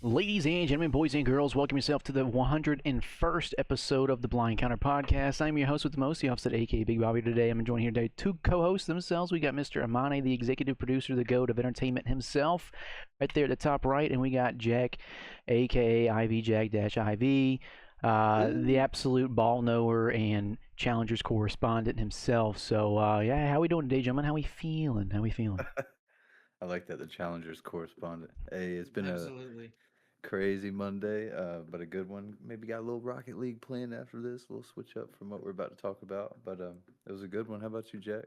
Ladies and gentlemen, boys and girls, welcome yourself to the 101st episode of the Blind Counter Podcast. I'm your host with the most, the officer, aka Big Bobby. Today, I'm joined here today two co-hosts themselves. We got Mr. AMANE, the executive producer, the goat of entertainment himself, right there at the top right, and we got Jack, aka IV Jack-IV, the absolute ball knower and Challengers correspondent himself. So, yeah, how we doing today, gentlemen? How we feeling? How we feeling? I like that, the Challengers correspondent. Hey, it's been a Absolutely. crazy Monday, but a good one. Maybe got a little Rocket League planned after this. We'll switch up from what we're about to talk about, but it was a good one. How about you, Jack?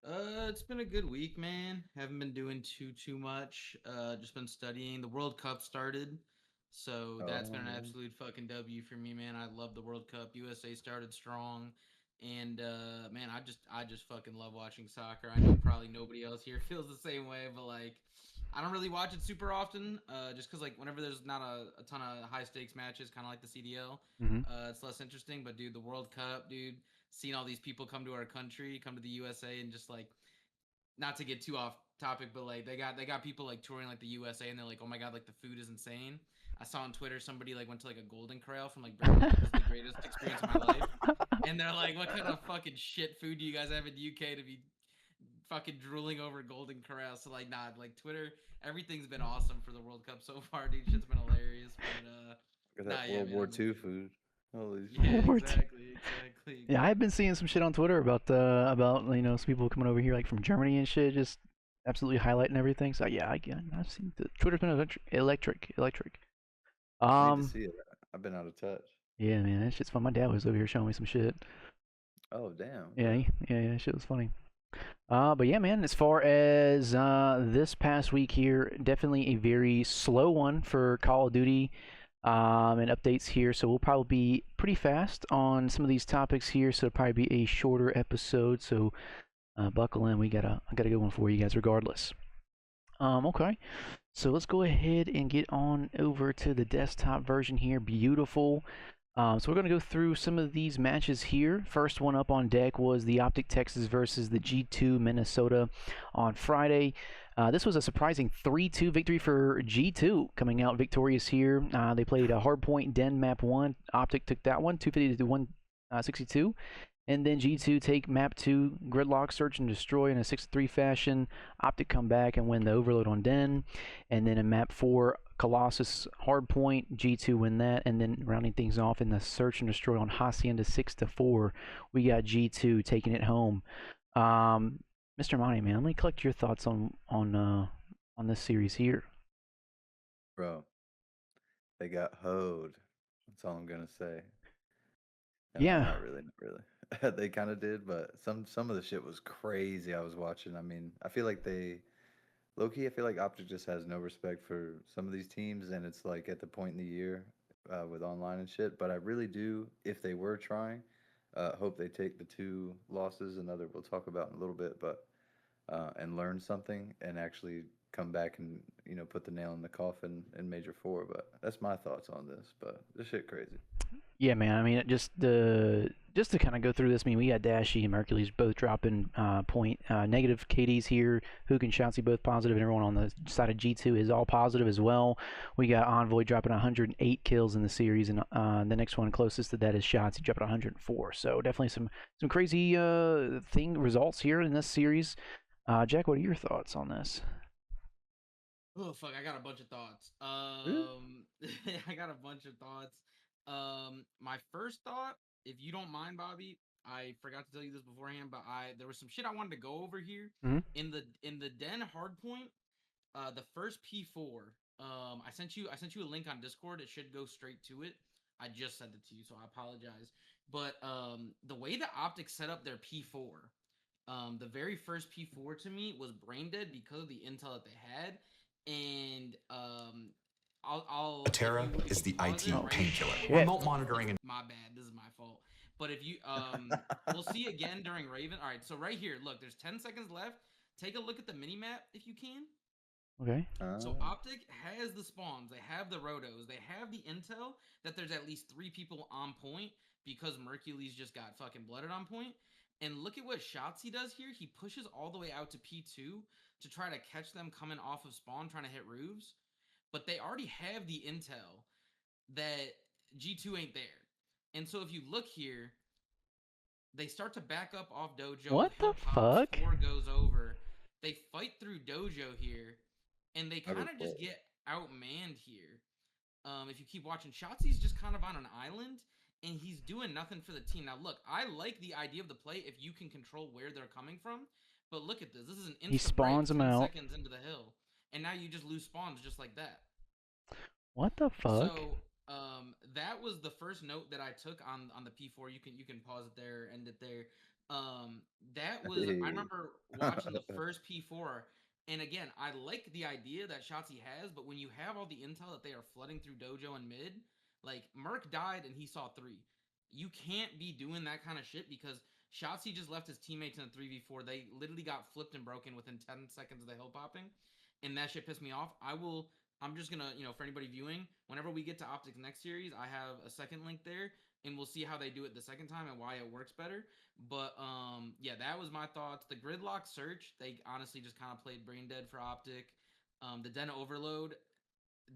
It's been a good week, man. Haven't been doing too much. Just been studying. The World Cup started, so that's been an Oh, absolute fucking W for me, man. I love the World Cup. USA started strong, and man, I just fucking love watching soccer. I know probably nobody else here feels the same way, but like, I don't really watch it super often. Just because like whenever there's not a ton of high stakes matches, kind of like the CDL, Mm-hmm. it's less interesting. But dude, the World Cup, dude, seeing all these people come to our country, come to the USA, and just like not to get too off topic, but like they got people like touring like the USA, and they're like, oh my god, like the food is insane. I saw on Twitter somebody like went to like a Golden Corral from like Britain, like this is the greatest experience of my life, and they're like, what kind of fucking shit food do you guys have in the UK to be fucking drooling over Golden Corral? So like, nah, like Twitter, everything's been awesome for the World Cup so far, dude. Shit's been hilarious, but got nah, that yeah, World man, War I'm into II it. food. Holy Yeah, shit. Lord. Yeah, I've exactly. been seeing some shit on Twitter about some people coming over here like from Germany and shit, just absolutely highlighting everything. So yeah, I've seen the Twitter's been electric. I need to Um, see it. I've been out of touch. yeah, man, that shit's fun. My dad was over here showing me some shit. Oh, damn. Yeah, Okay. yeah, that shit was funny. But yeah, man, as far as this past week here, definitely a very slow one for Call of Duty and updates here. So we'll probably be pretty fast on some of these topics here. So it'll probably be a shorter episode. So buckle in. I got a good one for you guys, regardless. Okay. So let's go ahead and get on over to the desktop version here. Beautiful. So we're going to go through some of these matches here. First one up on deck was the Optic Texas versus the G2 Minnesota on Friday. This was a surprising 3-2 victory for G2, coming out victorious here. They played a hardpoint Den map 1. Optic took that one, 250 to 162. And then G2 take map 2, Gridlock, Search and Destroy in a 6-3 fashion. Optic come back and win the Overload on Den. And then in map 4, Colossus Hardpoint, G2 win that. And then rounding things off in the Search and Destroy on Hacienda 6-4, we got G2 taking it home. Mr. Monty, man, let me collect your thoughts on this series here. Bro, they got hoed. That's all I'm going to say. Yeah. Not really, not really. They kind of did, but some of the shit was crazy. I was watching. I mean, I feel like they low key. I feel like Optic just has no respect for some of these teams, and it's like at the point in the year with online and shit. But I really do, if they were trying, hope they take the two losses, another we'll talk about in a little bit, but and learn something and actually come back and put the nail in the coffin in Major Four. But that's my thoughts on this. But this shit crazy. Yeah, man. I mean, just to kind of go through this. I mean, we got Dashy and Mercules both dropping point negative KDs here. Hook and Shotzi both positive, and everyone on the side of G2 is all positive as well. We got Envoy dropping 108 kills in the series, and the next one closest to that is Shotzi dropping 104. So definitely some crazy thing results here in this series. Jack, what are your thoughts on this? Oh fuck, I got a bunch of thoughts. I got a bunch of thoughts. My first thought, if you don't mind, Bobby, I forgot to tell you this beforehand, but I there was some shit I wanted to go over here Mm-hmm. in the Den hardpoint. The first P4. I sent you a link on Discord. It should go straight to it. I just sent it to you, so I apologize. But the way the optics set up their P4, the very first P4 to me was brain dead because of the intel that they had, and I'll AKIIRA if is you the pause it IT Oh right painkiller. shit! Remote monitoring and my bad, this is my fault. But if you we'll see again during Raven. All right, so right here, look, there's 10 seconds left. Take a look at the mini map if you can. Okay. So Uh, Optic has the spawns, they have the rotos, they have the intel that there's at least 3 people on point because Mercules just got fucking blooded on point. And look at what shots he does here. He pushes all the way out to P2 to try to catch them coming off of spawn, trying to hit roofs. but they already have the intel that G2 ain't there. And so if you look here, they start to back up off Dojo. What the Hill pops, fuck? 4 goes over. They fight through Dojo here, and they kind of just get outmanned here. If you keep watching, Shotzi's just kind of on an island, and he's doing nothing for the team. Now, look, I like the idea of the play if you can control where they're coming from, but look at this. This is an instant He spawns break, them 10 out. seconds into the hill, and now you just lose spawns just like that. What the fuck? So, that was the first note that I took on the P4. You can pause it there, end it there. That was I remember watching the first P4, and again, I like the idea that Shotzi has, but when you have all the intel that they are flooding through Dojo and mid, like Merc died and he saw 3. You can't be doing that kind of shit because Shotzi just left his teammates in a 3v4. They literally got flipped and broken within 10 seconds of the hill popping, and that shit pissed me off. I'm just gonna, for anybody viewing, whenever we get to Optic next series, I have a second link there, and we'll see how they do it the second time and why it works better. But yeah, that was my thoughts. The gridlock search, they honestly just kind of played brain dead for Optic. The Den overload,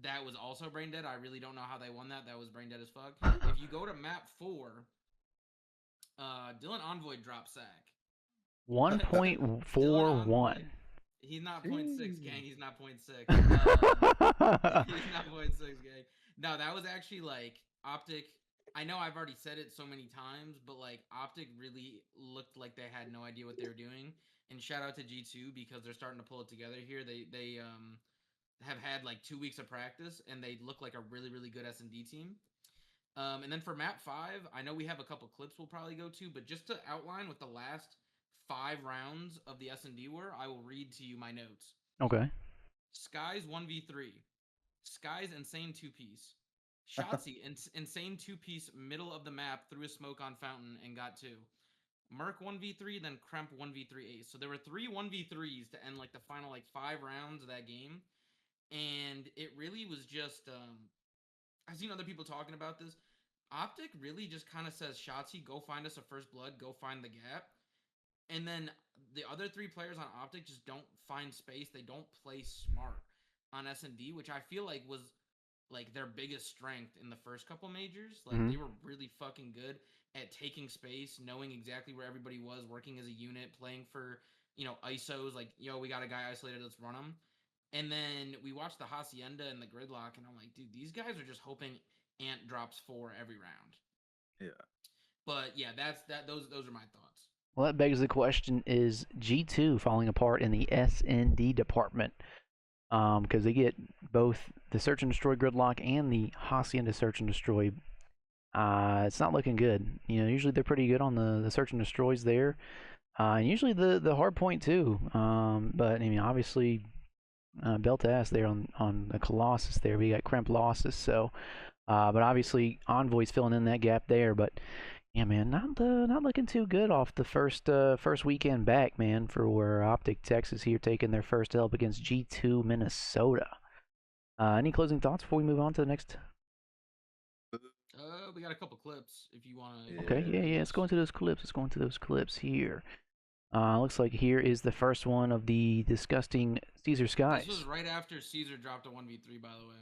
that was also brain dead. I really don't know how they won that. That was brain dead as fuck. If you go to map 4, Dylan Envoy drop sack. 1.41. He's not 0.6, gang. He's not 0.6. He's not 0.6, gang. No, that was actually like Optic. I know I've already said it so many times, but like Optic really looked like they had no idea what they were doing. And shout out to G2 because they're starting to pull it together here. They have had like 2 weeks of practice and they look like a really, really good S&D team. And then for map 5, I know we have a couple clips we'll probably go to, but just to outline what the last 5 rounds of the S&D were, I will read to you my notes. Okay. Sky's 1v3. Sky's insane 2-piece. Shotzi, insane 2-piece middle of the map, threw a smoke on Fountain and got 2. Merc 1v3, then Kremp 1v3 ace. So there were 3 1v3s to end like the final like 5 rounds of that game. And it really was just, I've seen other people talking about this. Optic really just kind of says, Shotzi, go find us a first blood, go find the gap. And then the other 3 players on Optic just don't find space. They don't play smart on S&D, which I feel like was like their biggest strength in the first couple majors. Like they were really fucking good at taking space, knowing exactly where everybody was, working as a unit, playing for, ISOs, like, yo, we got a guy isolated, let's run him. And then we watched the Hacienda and the Gridlock, and I'm like, dude, these guys are just hoping Ant drops 4 every round. Yeah. But yeah, those are my thoughts. Well, that begs the question, is G2 falling apart in the S&D department? Because they get both the Search and Destroy Gridlock and the Hacienda Search and Destroy. It's not looking good. Usually they're pretty good on the Search and Destroys there. And usually the hard point too. But, I mean, obviously, belt ass there on the Colossus there. We got Kremp losses. So, but obviously Envoy's filling in that gap there. But, yeah, man, not looking too good off the first weekend back, man, for where Optic Texas here taking their first help against G2 Minnesota. Any closing thoughts before we move on to the next? We got a couple clips if you want to. Okay, yeah. Let's go into those clips. Here. Looks like here is the first one of the disgusting Caesar Skies. This was right after Caesar dropped a 1v3, by the way.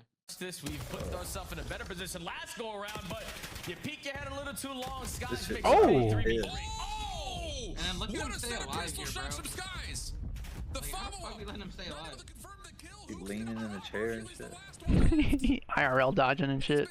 We've put ourselves in a better position last go around, but you peek your head a little too long. Skies makes Oh! 3v3. Oh! And then look at him stay alive here, bro. From Skies. The Like, how the follow-up. fuck we letting him stay alive? Keep leaning in the chair and shit. IRL dodging and shit.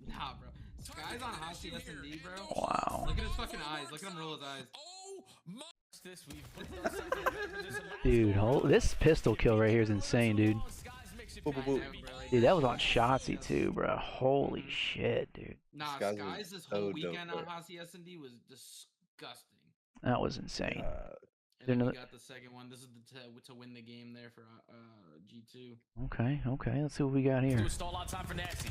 Nah, bro. Sky's on Hashi S&D, bro. Wow. Look at his fucking eyes. Look at him roll his eyes. Oh my. We've put ourselves in a better position last Dude, go around, this pistol kill right here is insane, dude. Skies makes you Boop, boop, I know, boop. bro. Dude, that was on Shotzi too, bro. Holy shit, dude. Nah, Skies was Skies this so whole dope, weekend on bro. Hashi S&D was disgusting. That was insane. And then we another- got the second one. This is to win the game there for G2. Okay. Let's see what we got Do here. a stall out time for Nasty.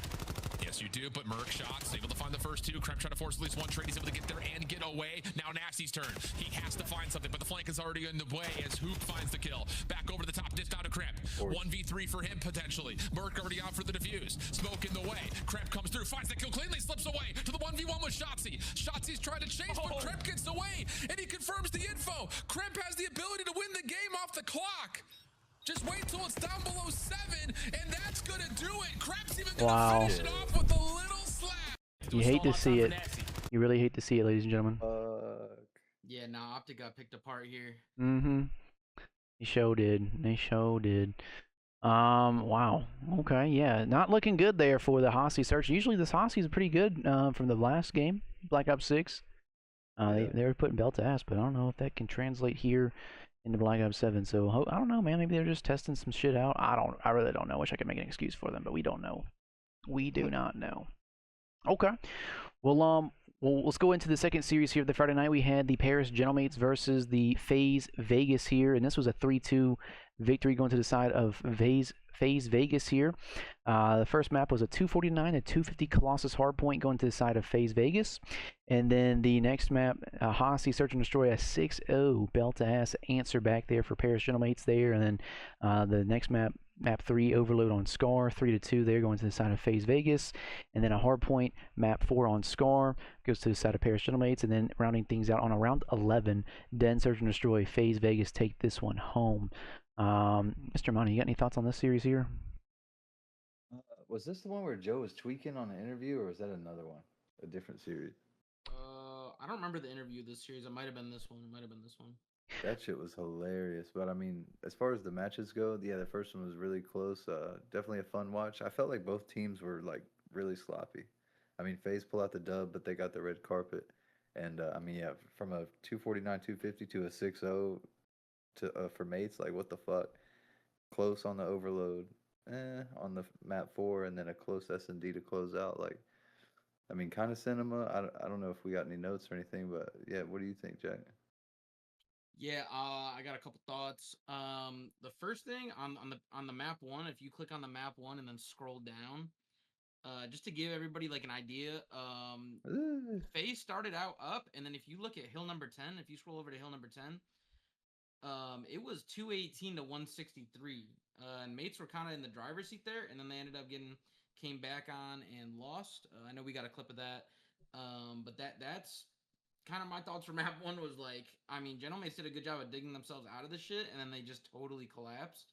Yes, you do, but Merc shots, able to find the first 2. Kremp trying to force at least one trade. He's able to get there and get away. Now Nasty's turn. He has to find something, but the flank is already in the way as Hoop finds the kill. Back over to the top, dished out to Kremp. 1v3 for him, potentially. Merc already out for the defuse. Smoke in the way. Kremp comes through, finds the kill cleanly, slips away to the 1v1 with Shotzi. Shotzi's trying to chase, but Kremp gets away, and he confirms the info. Kremp has the ability to win the game off the clock. Just wait till it's down below 7, and that's Krebs even Wow. gonna finish it off with a little slap. You hate to see it. You really hate to see it, ladies and gentlemen. Yeah, nah, Optic got picked apart here. Mm-hmm. They sure did. They sure did. Wow. Okay, yeah. Not looking good there for the Hossie search. Usually this Hossie's pretty good from the last game, Black Ops 6. They were putting belt to ass, but I don't know if that can translate here into Black Ops 7. So I don't know, man. Maybe they're just testing some shit out. I really don't know. Wish I could make an excuse for them, but we don't know. We do not know. Okay. Well, let's go into the second series here. The Friday night we had the Paris Gentlemates versus the FaZe Vegas here, and this was a 3-2 victory going to the side of FaZe Vegas here. The first map was a 249 and 250 Colossus hardpoint going to the side of FaZe Vegas, and then the next map, Hossie Search and Destroy, a 6-0 belt ass answer back there for Paris Gentlemates there, and then the next map. Map 3 Overload on Scar, 3-2 there going to the side of FaZe Vegas, and then a hardpoint Map 4 on Scar goes to the side of Paris Gentlemates, and then rounding things out on a round 11, Den Search and Destroy, FaZe Vegas take this one home. Mr. Money, you got any thoughts on this series here? Was this the one where Joe was tweaking on an interview, or was that another one, a different series? I don't remember the interview of this series. It might have been this one. It might have been this one. That shit was hilarious. But I mean, as far as the matches go, yeah, the first one was really close. Definitely a fun watch. I felt like both teams were like really sloppy. I mean, FaZe pull out the dub, but they got the red carpet. And I mean, yeah, from a 249, 250 to a 6-0 to for mates, like what the fuck? Close on the overload, on the map 4, and then a close S&D to close out. Like, I mean, kind of cinema. I don't know if we got any notes or anything, but yeah, what do you think, Jack? Yeah, I got a couple thoughts. The first thing on the map 1, if you click on the map 1 and then scroll down, just to give everybody like an idea, FaZe started out up, and then if you look at hill number 10, if you scroll over to hill number 10, it was 218 to 163, and mates were kind of in the driver's seat there, and then they ended up came back on and lost. I know we got a clip of that, but that's kind of my thoughts for map 1 was like, I mean, Gentlemates did a good job of digging themselves out of the shit, and then they just totally collapsed.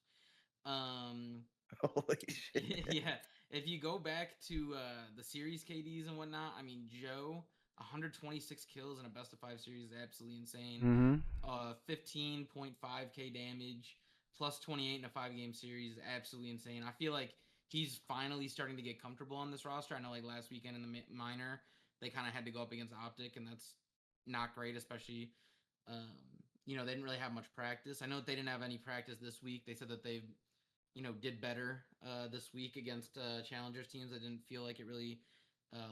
Holy shit. Yeah, if you go back to the series KDs and whatnot, I mean, Joe, 126 kills in a best of 5 series is absolutely insane. 15.5k damage, plus 28 in a 5-game series is absolutely insane. I feel like he's finally starting to get comfortable on this roster. I know like last weekend in the minor, they kind of had to go up against Optic, and that's not great, especially, they didn't really have much practice. I know they didn't have any practice this week. They said that they, did better this week against challengers teams. I didn't feel like it really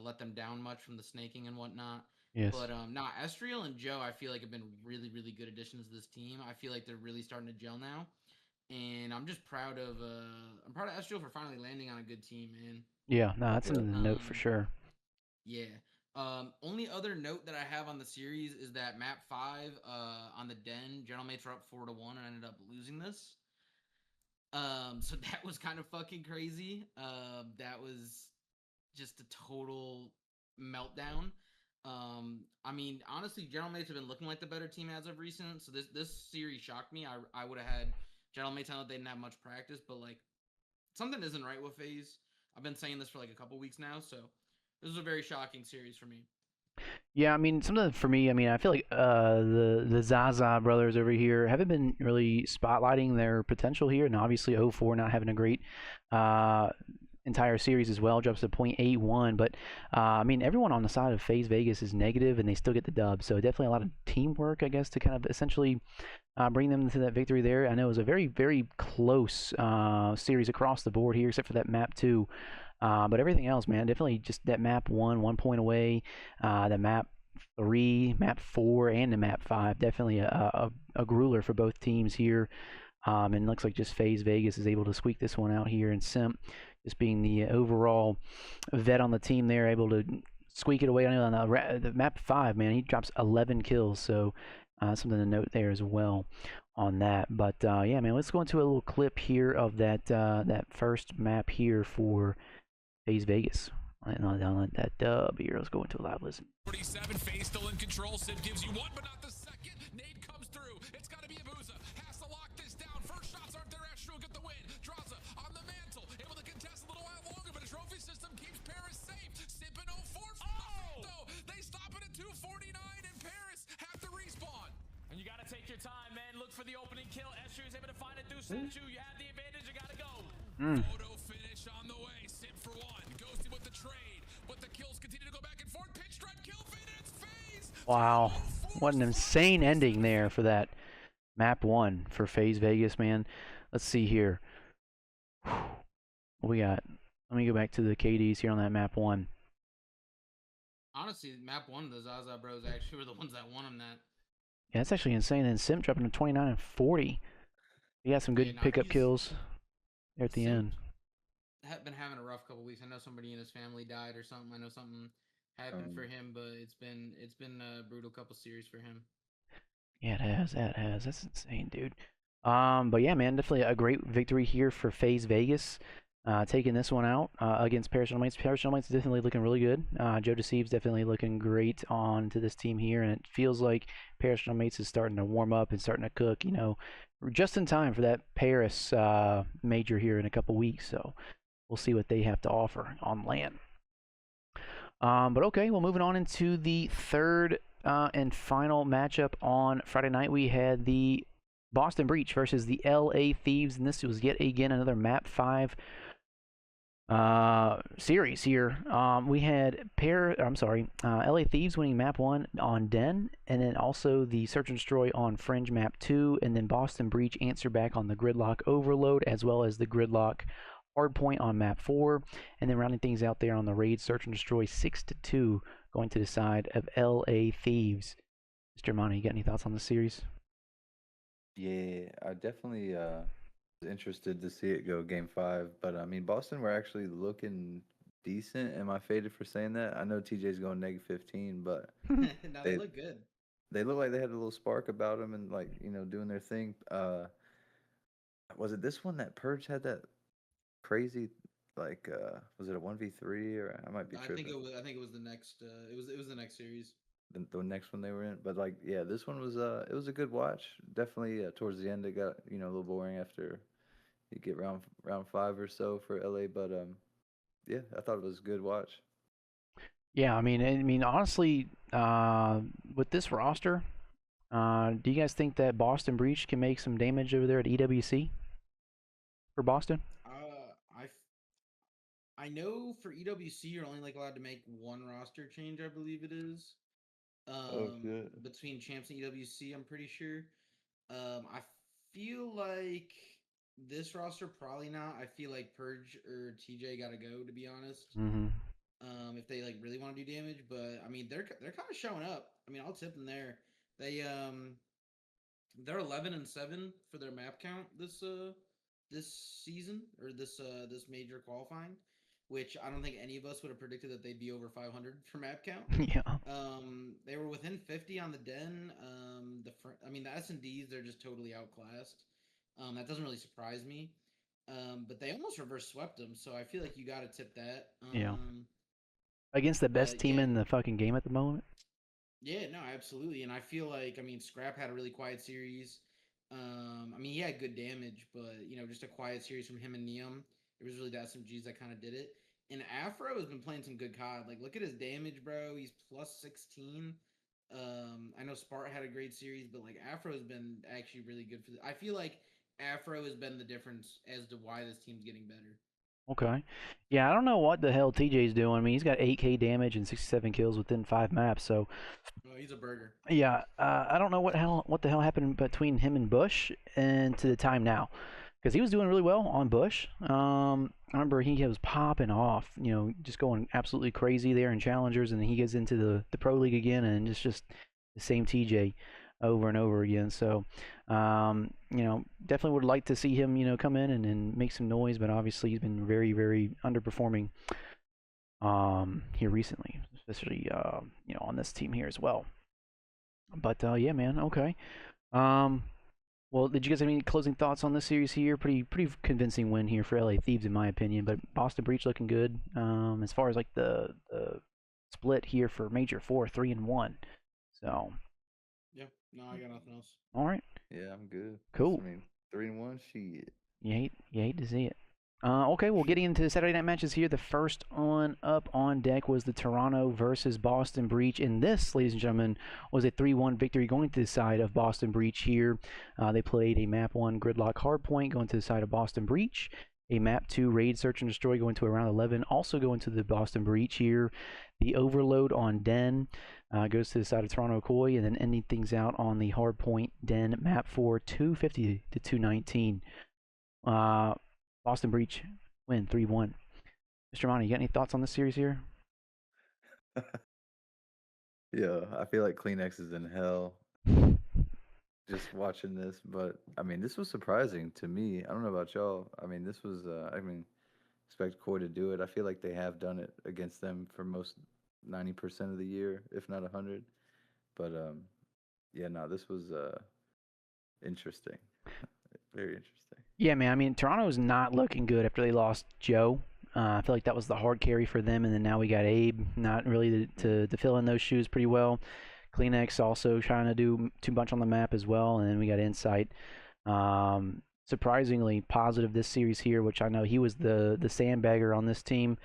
let them down much from the snaking and whatnot. Yes. But Estriel and Joe, I feel like have been really, really good additions to this team. I feel like they're really starting to gel now, and I'm just proud of Estriel for finally landing on a good team, man. Yeah, no, that's something to note for sure. Yeah. Only other note that I have on the series is that map 5 on the Den, Gentlemates were up 4-1 and ended up losing this. So that was kind of fucking crazy. That was just a total meltdown. I mean, honestly, Gentlemates have been looking like the better team as of recent. So this series shocked me. I would have had Gentlemates. I know they didn't have much practice, but like something isn't right with FaZe. I've been saying this for like a couple weeks now, so this is a very shocking series for me. Yeah, I mean, something for me, I mean, I feel like the Zaza brothers over here haven't been really spotlighting their potential here, and obviously 0-4 not having a great entire series as well, drops to 0.81, but I mean, everyone on the side of FaZe Vegas is negative, and they still get the dub, so definitely a lot of teamwork, I guess, to kind of essentially bring them to that victory there. I know it was a very, very close series across the board here, except for that map 2. But everything else, man, definitely just that map 1 point away. The map 3, map 4, and the map 5, definitely a grueler for both teams here. And looks like just FaZe Vegas is able to squeak this one out here, and Simp, just being the overall vet on the team there, able to squeak it away. I know on the map 5, man, he drops 11 kills, so something to note there as well on that. But yeah, man, let's go into a little clip here of that first map here for FaZe Vegas. Down that dub here. Let's go into a live listen. 47, FaZe still in control. Sid gives you one, but not the second. Nade comes through. It's got to be Abuza. Has to lock this down. First shots aren't there. Astro get the win. Draza on the mantle. Able to contest a little while longer, but statue. You have the advantage. You gotta go. Photo finish on the way. Sip for one. Ghosted with the trade, but the kills continue to go back and forth. Pinstripe kill feed in its face. Wow, what an insane ending there for that map 1 for FaZe Vegas, man. Let's see here. What we got? Let me go back to the KDs here on that map 1. Honestly, map 1, the Zaza Bros actually were the ones that won him that. Yeah, that's actually insane. And Simp dropping to 29 and 40. He got some good Yeah, no, pickup he's- kills there at the Simp end. Been having a rough couple weeks. I know somebody in his family died or something. I know something happened for him, but it's been a brutal couple series for him. Yeah, it has. Yeah, it has. That's insane, dude. But yeah, man, definitely a great victory here for FaZe Vegas. Taking this one out against Parational Mates. Parational Mates is definitely looking really good. Joe Deceives definitely looking great on to this team here, and it feels like Parational Mates is starting to warm up and starting to cook, you know, just in time for that Paris major here in a couple weeks. So we'll see what they have to offer on LAN. But okay, well, moving on into the third and final matchup on Friday night, we had the Boston Breach versus the LA Thieves, and this was yet again another map 5 series here. We had LA Thieves winning map 1 on Den, and then also the Search and Destroy on Fringe map 2, and then Boston Breach answer back on the Gridlock Overload, as well as the Gridlock Hardpoint on map 4, and then rounding things out there on the Raid Search and Destroy 6-2, going to the side of LA Thieves. Mr. Monty, you got any thoughts on this series? Yeah, I definitely was interested to see it go game 5, but I mean Boston were actually looking decent. Am I faded for saying that? I know TJ's going -15, but No, they They- look good. they look like they had a little spark about them and like doing their thing. Was it this one that Purge had that crazy like was it a 1v3 or I might be I tripping. think it was the next. It was the next series. The next one they were in, but like yeah, this one was it was a good watch. Definitely towards the end it got a little boring after you get round 5 or so for LA, but yeah, I thought it was a good watch. Yeah, I mean, honestly, with this roster, do you guys think that Boston Breach can make some damage over there at EWC for Boston? I know for EWC you're only like allowed to make one roster change. I believe it is. Shit. Between champs and EWC, I'm pretty sure. I feel like this roster probably not. I feel like Purge or TJ gotta go, to be honest. Mm-hmm. If they like really want to do damage, but I mean they're kind of showing up. I mean I'll tip them there. They're 11-7 for their map count this season or this major qualifying, which I don't think any of us would have predicted that they'd be over 500 for map count. Yeah. They were within 50 on the Den. The S&Ds, they're just totally outclassed. That doesn't really surprise me. But they almost reverse swept them, so I feel like you got to tip that. Yeah. Against the best team yeah. in the fucking game at the moment. Yeah, no, absolutely. And I feel like, Scrap had a really quiet series. He had good damage, but, just a quiet series from him and Neum. It was really the SMGs that kind of did it. And Afro has been playing some good COD. Like, look at his damage, bro. He's plus 16. I know Spart had a great series, but, like, Afro has been actually really good for I feel like Afro has been the difference as to why this team's getting better. Okay. Yeah, I don't know what the hell TJ's doing. I mean, he's got 8K damage and 67 kills within 5 maps, so Oh, he's a burger. yeah, I don't know what the hell happened between him and Bush and to the time now, because he was doing really well on Bush. I remember he was popping off, just going absolutely crazy there in challengers, and then he gets into the pro league again, and it's just the same TJ over and over again. So, definitely would like to see him, come in and make some noise, but obviously he's been very, very underperforming here recently, especially on this team here as well. But yeah, man, okay. Well, did you guys have any closing thoughts on this series here? Pretty convincing win here for LA Thieves in my opinion, but Boston Breach looking good. As far as like the split here for Major 4, 3-1. So. Yeah, no, I got nothing else. All right. Yeah, I'm good. Cool. I mean, 3-1, shit. You hate to see it. Okay, well, getting into the Saturday night matches here, the first one up on deck was the Toronto versus Boston Breach, and this, ladies and gentlemen, was a 3-1 victory going to the side of Boston Breach here. They played a Map 1 Gridlock Hardpoint going to the side of Boston Breach, a Map 2 Raid Search and Destroy going to around 11, also going to the Boston Breach here. The Overload on Den goes to the side of Toronto Koi, and then ending things out on the Hardpoint Den Map 4, 250 to 219. Boston Breach win 3-1. Mr. Monty, you got any thoughts on this series here? Yeah, I feel like Kleenex is in hell just watching this, but I mean, this was surprising to me. I don't know about y'all. I mean, this was, I mean, expect Koi to do it. I feel like they have done it against them for most 90% of the year, if not 100. But yeah, no, this was interesting. Very interesting. Yeah, man. I mean, Toronto's not looking good after they lost Joe. I feel like that was the hard carry for them, and then now we got Abe, not really to fill in those shoes pretty well. Kleenex also trying to do too much on the map as well, and then we got Insight. Surprisingly positive this series here, which I know he was the sandbagger on this team.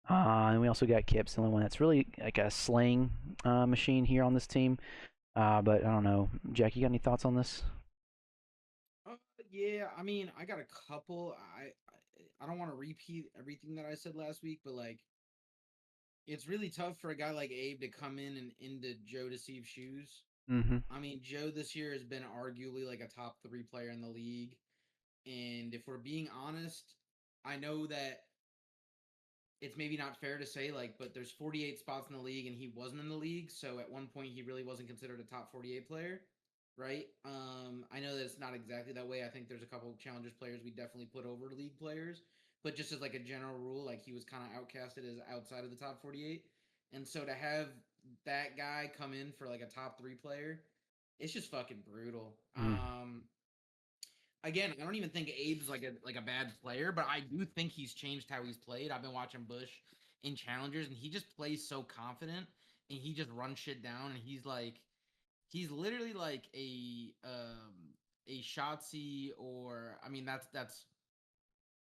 And we also got Kips, the only one that's really like a slaying machine here on this team. But I don't know. Jack, you got any thoughts on this? Yeah, I mean, I got a couple. I don't want to repeat everything that I said last week, but like, it's really tough for a guy like Abe to come in and into Joe Deceive's shoes. Mm-hmm. I mean, Joe this year has been arguably like a top 3 player in the league, and if we're being honest, I know that it's maybe not fair to say like, but there's 48 spots in the league, and he wasn't in the league, so at one point he really wasn't considered a top 48 player. Right. I know that it's not exactly that way. I think there's a couple of challengers players we definitely put over league players, but just as like a general rule, like he was kind of outcasted as outside of the top 48. And so to have that guy come in for like a top 3 player, it's just fucking brutal. Mm. Again, I don't even think Abe's like a bad player, but I do think he's changed how he's played. I've been watching Bush in challengers, and he just plays so confident, and he just runs shit down, and he's literally like a Shotzi, or I mean that's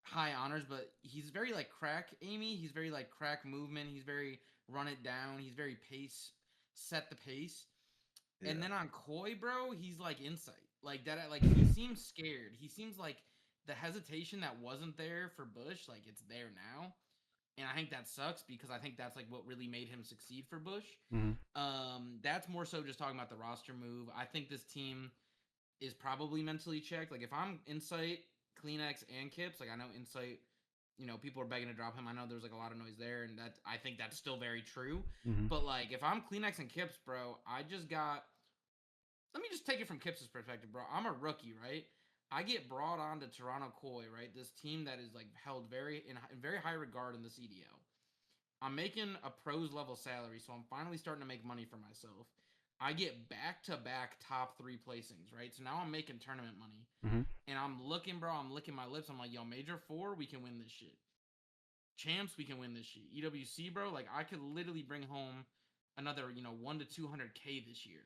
high honors, but he's very like crack Amy. He's very like crack movement. He's very run it down. He's very set the pace. Yeah. And then on Koi, bro, he's like Insight. Like that, like he seems scared. He seems like the hesitation that wasn't there for Bush, like it's there now. And I think that sucks because I think that's like what really made him succeed for Bush. That's more so just talking about the roster move. I think this team is probably mentally checked. Like if I'm Insight, Kleenex, and Kips, like I know Insight, people are begging to drop him. I know there's like a lot of noise there, and that I think that's still very true. Mm-hmm. But like if I'm Kleenex and Kips, bro, let me just take it from Kips' perspective, bro. I'm a rookie, right? I get brought on to Toronto Koi, right? This team that is like held in very high regard in the CDL. I'm making a pros level salary, so I'm finally starting to make money for myself. I get back-to-back top 3 placings, right? So now I'm making tournament money. Mm-hmm. And I'm looking, bro, I'm licking my lips. I'm like, yo, Major 4, we can win this shit. Champs, we can win this shit. EWC, bro, like I could literally bring home another, 1 to 200K this year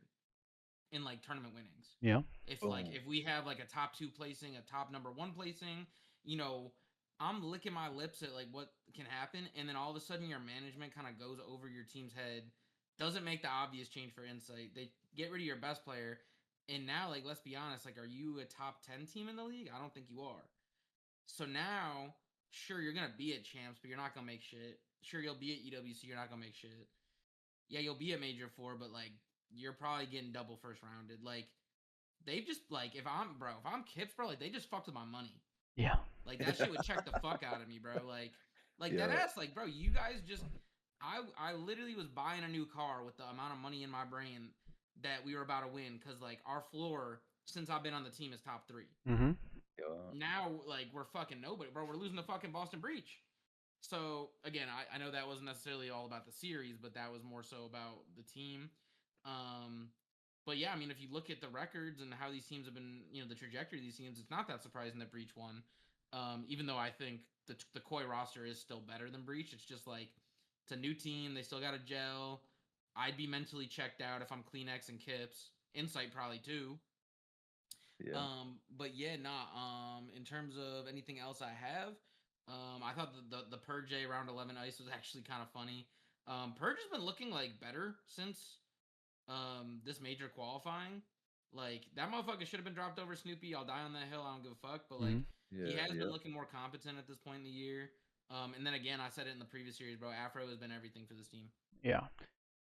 in like tournament winnings. Yeah. If we have like a top 2 placing, a top number 1 placing, I'm licking my lips at like what can happen, and then all of a sudden your management kind of goes over your team's head, doesn't make the obvious change for Insight. They get rid of your best player, and now like let's be honest, like are you a top 10 team in the league? I don't think you are. So now, sure you're gonna be at champs, but you're not gonna make shit. Sure you'll be at EWC, you're not gonna make shit. Yeah, you'll be at Major 4, but like you're probably getting double first rounded. Like they've just like if I'm Kips, bro, like they just fucked with my money. Yeah. Like that shit would check the fuck out of me, bro. Like Yeah. that ass, like bro, you guys just I literally was buying a new car with the amount of money in my brain that we were about to win, because like our floor since I've been on the team is top 3. Mm-hmm. Now like we're fucking nobody, bro. We're losing to fucking Boston Breach. So again, I know that wasn't necessarily all about the series, but that was more so about the team. But yeah, I mean, if you look at the records and how these teams have been, the trajectory of these teams, it's not that surprising that Breach won. Even though I think the Koi roster is still better than Breach. It's just like it's a new team. They still got a gel. I'd be mentally checked out if I'm Kleenex and Kips. Insight probably too. Yeah. But yeah, nah. In terms of anything else I have, I thought the Purge round 11 ice was actually kind of funny. Purge has been looking like better since this major qualifying. Like that motherfucker should have been dropped over Snoopy. I'll die on that hill. I don't give a fuck. But like Mhm. he Yeah, has yeah. been looking more competent at this point in the year. And then again, I said it in the previous series, bro. Afro has been everything for this team. Yeah.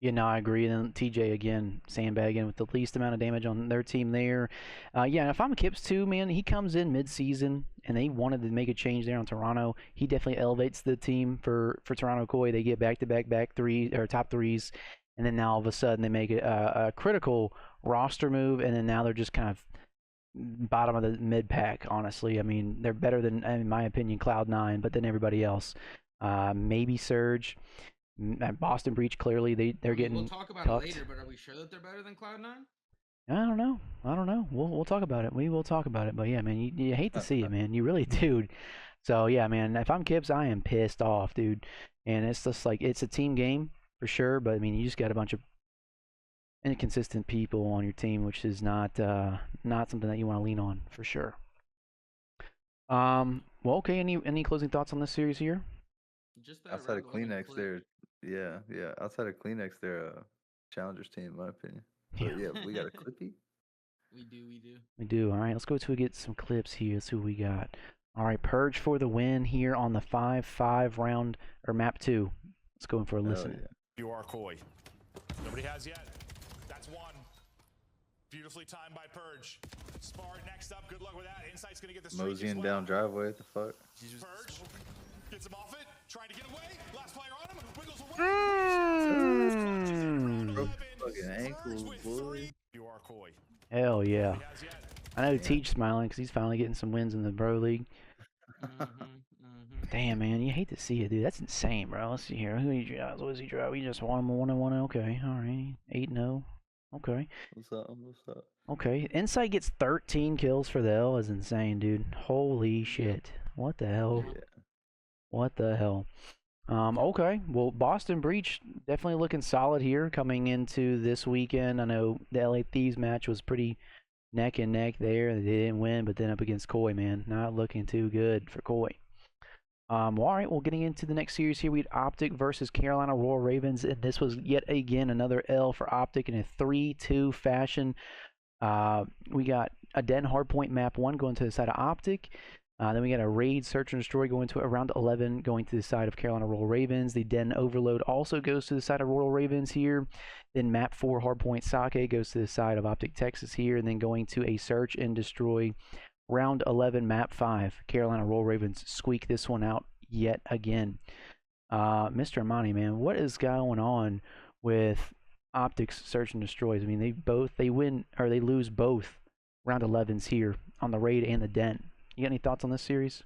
Yeah, no, I agree. And then TJ again, sandbagging with the least amount of damage on their team there. Yeah, and if I'm Kips too, man, he comes in mid-season, and they wanted to make a change there on Toronto. He definitely elevates the team for Toronto Koi. They get back three or top threes, and then now all of a sudden they make a critical roster move, and then now they're just kind of bottom of the mid pack. Honestly, I mean they're better than, in my opinion, Cloud9, but then everybody else. Maybe Surge. At Boston Breach, clearly they're I mean, we'll getting talk about cucked. it later, but are we sure that they're better than Cloud9? I don't know. I don't know. We'll talk about it. We will talk about it. But yeah, man, you hate to see it, man. You really do. So yeah, man. If I'm Kips, I am pissed off, dude. And it's just like it's a team game for sure. But I mean, you just got a bunch of inconsistent people on your team, which is not something that you want to lean on for sure. Well, okay. Any closing thoughts on this series here? Just that Outside round of 11 Kleenex, clip. they're yeah. Outside of Kleenex, they're a challengers team, in my opinion. Yeah. But yeah, we got a Clippy. We do. We do. All right, let's go to get some clips here. Let's see what we got. All right, Purge for the win here on the 5-5 round or map 2. Let's go in for a Hell listen. yeah. You are Koi. Nobody has yet. That's one. Beautifully timed by Purge. Spart next up. Good luck with that. Insight's gonna get the streak as Moseying well. down driveway. What the fuck? Purge gets him off it. Trying to get away. Last player on him. Wiggles away. Broke fucking ankle, boy. You are Koi. Hell yeah. Nobody has yet. I know Yeah. Teach smiling because he's finally getting some wins in the Bro League. Damn, man, you hate to see it, dude. That's insane, bro. Let's see here. Who he drives? What does he drive? He just won 1-1. Okay, all right. 8-0. Okay. What's up? What's up? Okay. Insight gets 13 kills for the L. Is insane, dude. Holy shit. What the hell? Yeah. What the hell? Okay. Well, Boston Breach definitely looking solid here coming into this weekend. I know the LA Thieves match was pretty neck and neck there. They didn't win, but then up against Koi, man, not looking too good for Koi. All right, well, getting into the next series here, we had Optic versus Carolina Royal Ravens, and this was yet again another L for Optic in a 3-2 fashion. We got a Den Hardpoint map 1 going to the side of Optic. Then we got a Raid Search and Destroy going to around 11 going to the side of Carolina Royal Ravens. The Den Overload also goes to the side of Royal Ravens here. Then map 4 Hardpoint Sake goes to the side of Optic Texas here. And then going to a Search and Destroy round 11 map 5. Carolina Royal Ravens squeak this one out yet again. Mr. AMANE, man, what is going on with Optic's Search and Destroys? I mean, they win or they lose both round 11s here on the Raid and the Den. You got any thoughts on this series?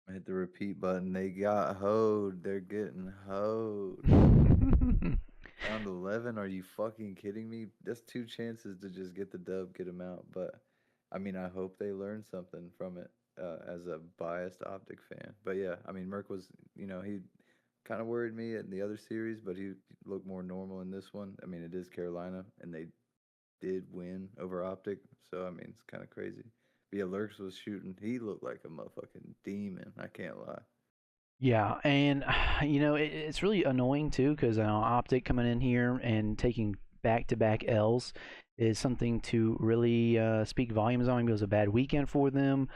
I hit the repeat button. They got hoed. They're getting hoed. Round 11? Are you fucking kidding me? That's 2 chances to just get the dub, get them out. But, I mean, I hope they learn something from it as a biased Optic fan. But, yeah, I mean, Merc was, he kind of worried me in the other series, but he looked more normal in this one. I mean, it is Carolina, and they did win over Optic. So, I mean, it's kind of crazy. But, yeah, Lurks was shooting. He looked like a motherfucking demon. I can't lie. Yeah, and it's really annoying too because Optic coming in here and taking back-to-back L's is something to really speak volumes on. Maybe it was a bad weekend for them.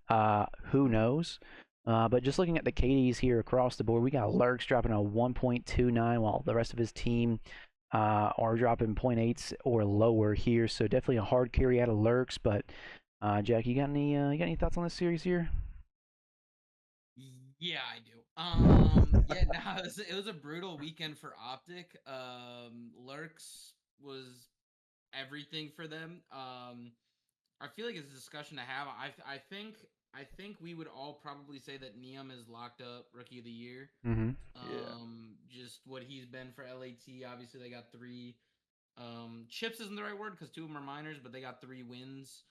Who knows? But just looking at the KDs here across the board, we got Lurks dropping a 1.29 while the rest of his team are dropping 0.8s or lower here. So definitely a hard carry out of Lurks. But Jack, you got any thoughts on this series here? Yeah, I do. It was a brutal weekend for Optic. Lurks was everything for them. I feel like it's a discussion to have. I think we would all probably say that Neum is locked up Rookie of the Year. Mm-hmm. Just what he's been for LAT. Obviously, they got 3 chips isn't the right word because 2 of them are minors, but they got 3 wins,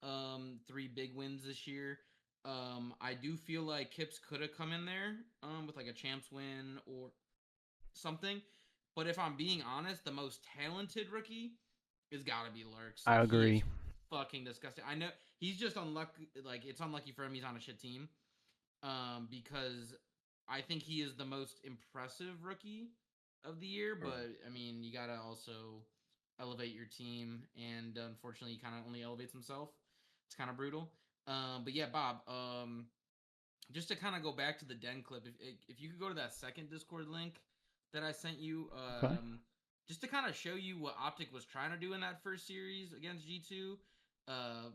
3 big wins this year. I do feel like Kips could have come in there with like a champs win or something. But if I'm being honest, the most talented rookie is gotta be Lurks. I agree. He is fucking disgusting. I know he's just unlucky. Like it's unlucky for him. He's on a shit team. because I think he is the most impressive rookie of the year. But I mean, you gotta also elevate your team, and unfortunately, he kind of only elevates himself. It's kind of brutal. But yeah, Bob. Just to kind of go back to the Den clip, if you could go to that second Discord link that I sent you, Okay. just to kind of show you what Optic was trying to do in that first series against G2,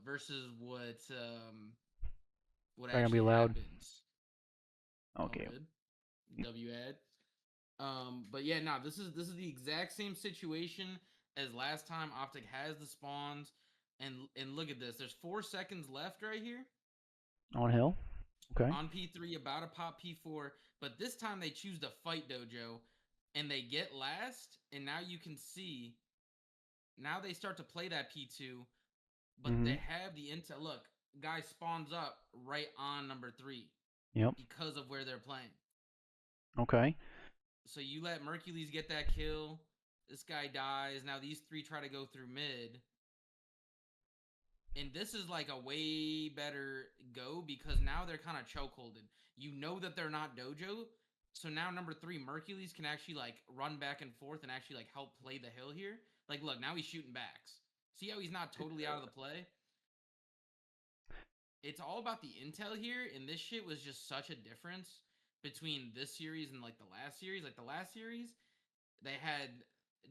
versus what Probably gonna be actually loud. happens. Okay. All good. W ad. But yeah, nah, this is the exact same situation as last time. Optic has the spawns, and look at this. There's 4 seconds left right here On hill. Okay. on P3, about to pop P4, but this time they choose to fight Dojo, and they get last, and now you can see, now they start to play that P2, but they have the intel. Look, guy spawns up right on number 3 Yep. because of where they're playing. Okay. So you let Mercules get that kill, this guy dies, now these 3 try to go through mid. And this is like a way better go because now they're kind of chokeholded. You know that they're not Dojo. So now number 3, Mercules, can actually like run back and forth and actually like help play the hill here. Like, look, now he's shooting backs. See how he's not totally out of the play? It's all about the intel here, and this shit was just such a difference between this series and like the last series. Like the last series, they had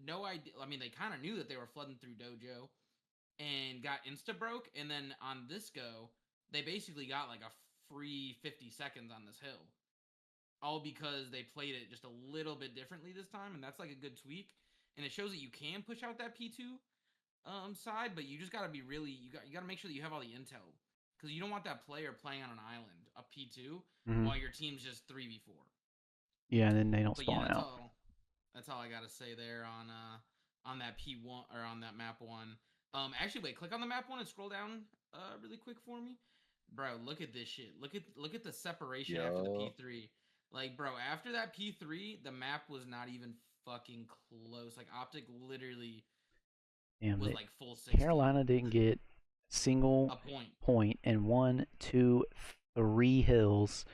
no idea. I mean, they kind of knew that they were flooding through Dojo and got insta broke, and then on this go they basically got like a free 50 seconds on this hill, all because they played it just a little bit differently this time. And that's like a good tweak, and it shows that you can push out that P2 side, but you just got to be really, you got to make sure that you have all the intel, because you don't want that player playing on an island up P2 while your team's just 3v4. Yeah, and then they don't But yeah, spawn out. that's all I gotta say there on that P1 or on that map 1. Actually, wait, click on the map 1 and scroll down really quick for me, bro. Look at this shit. Look at the separation after the P3. Like, bro, after that P3, the map was not even fucking close. Like, Optic literally Damn, was like full 60. Carolina didn't get a single A point in 1, 2, 3 hills.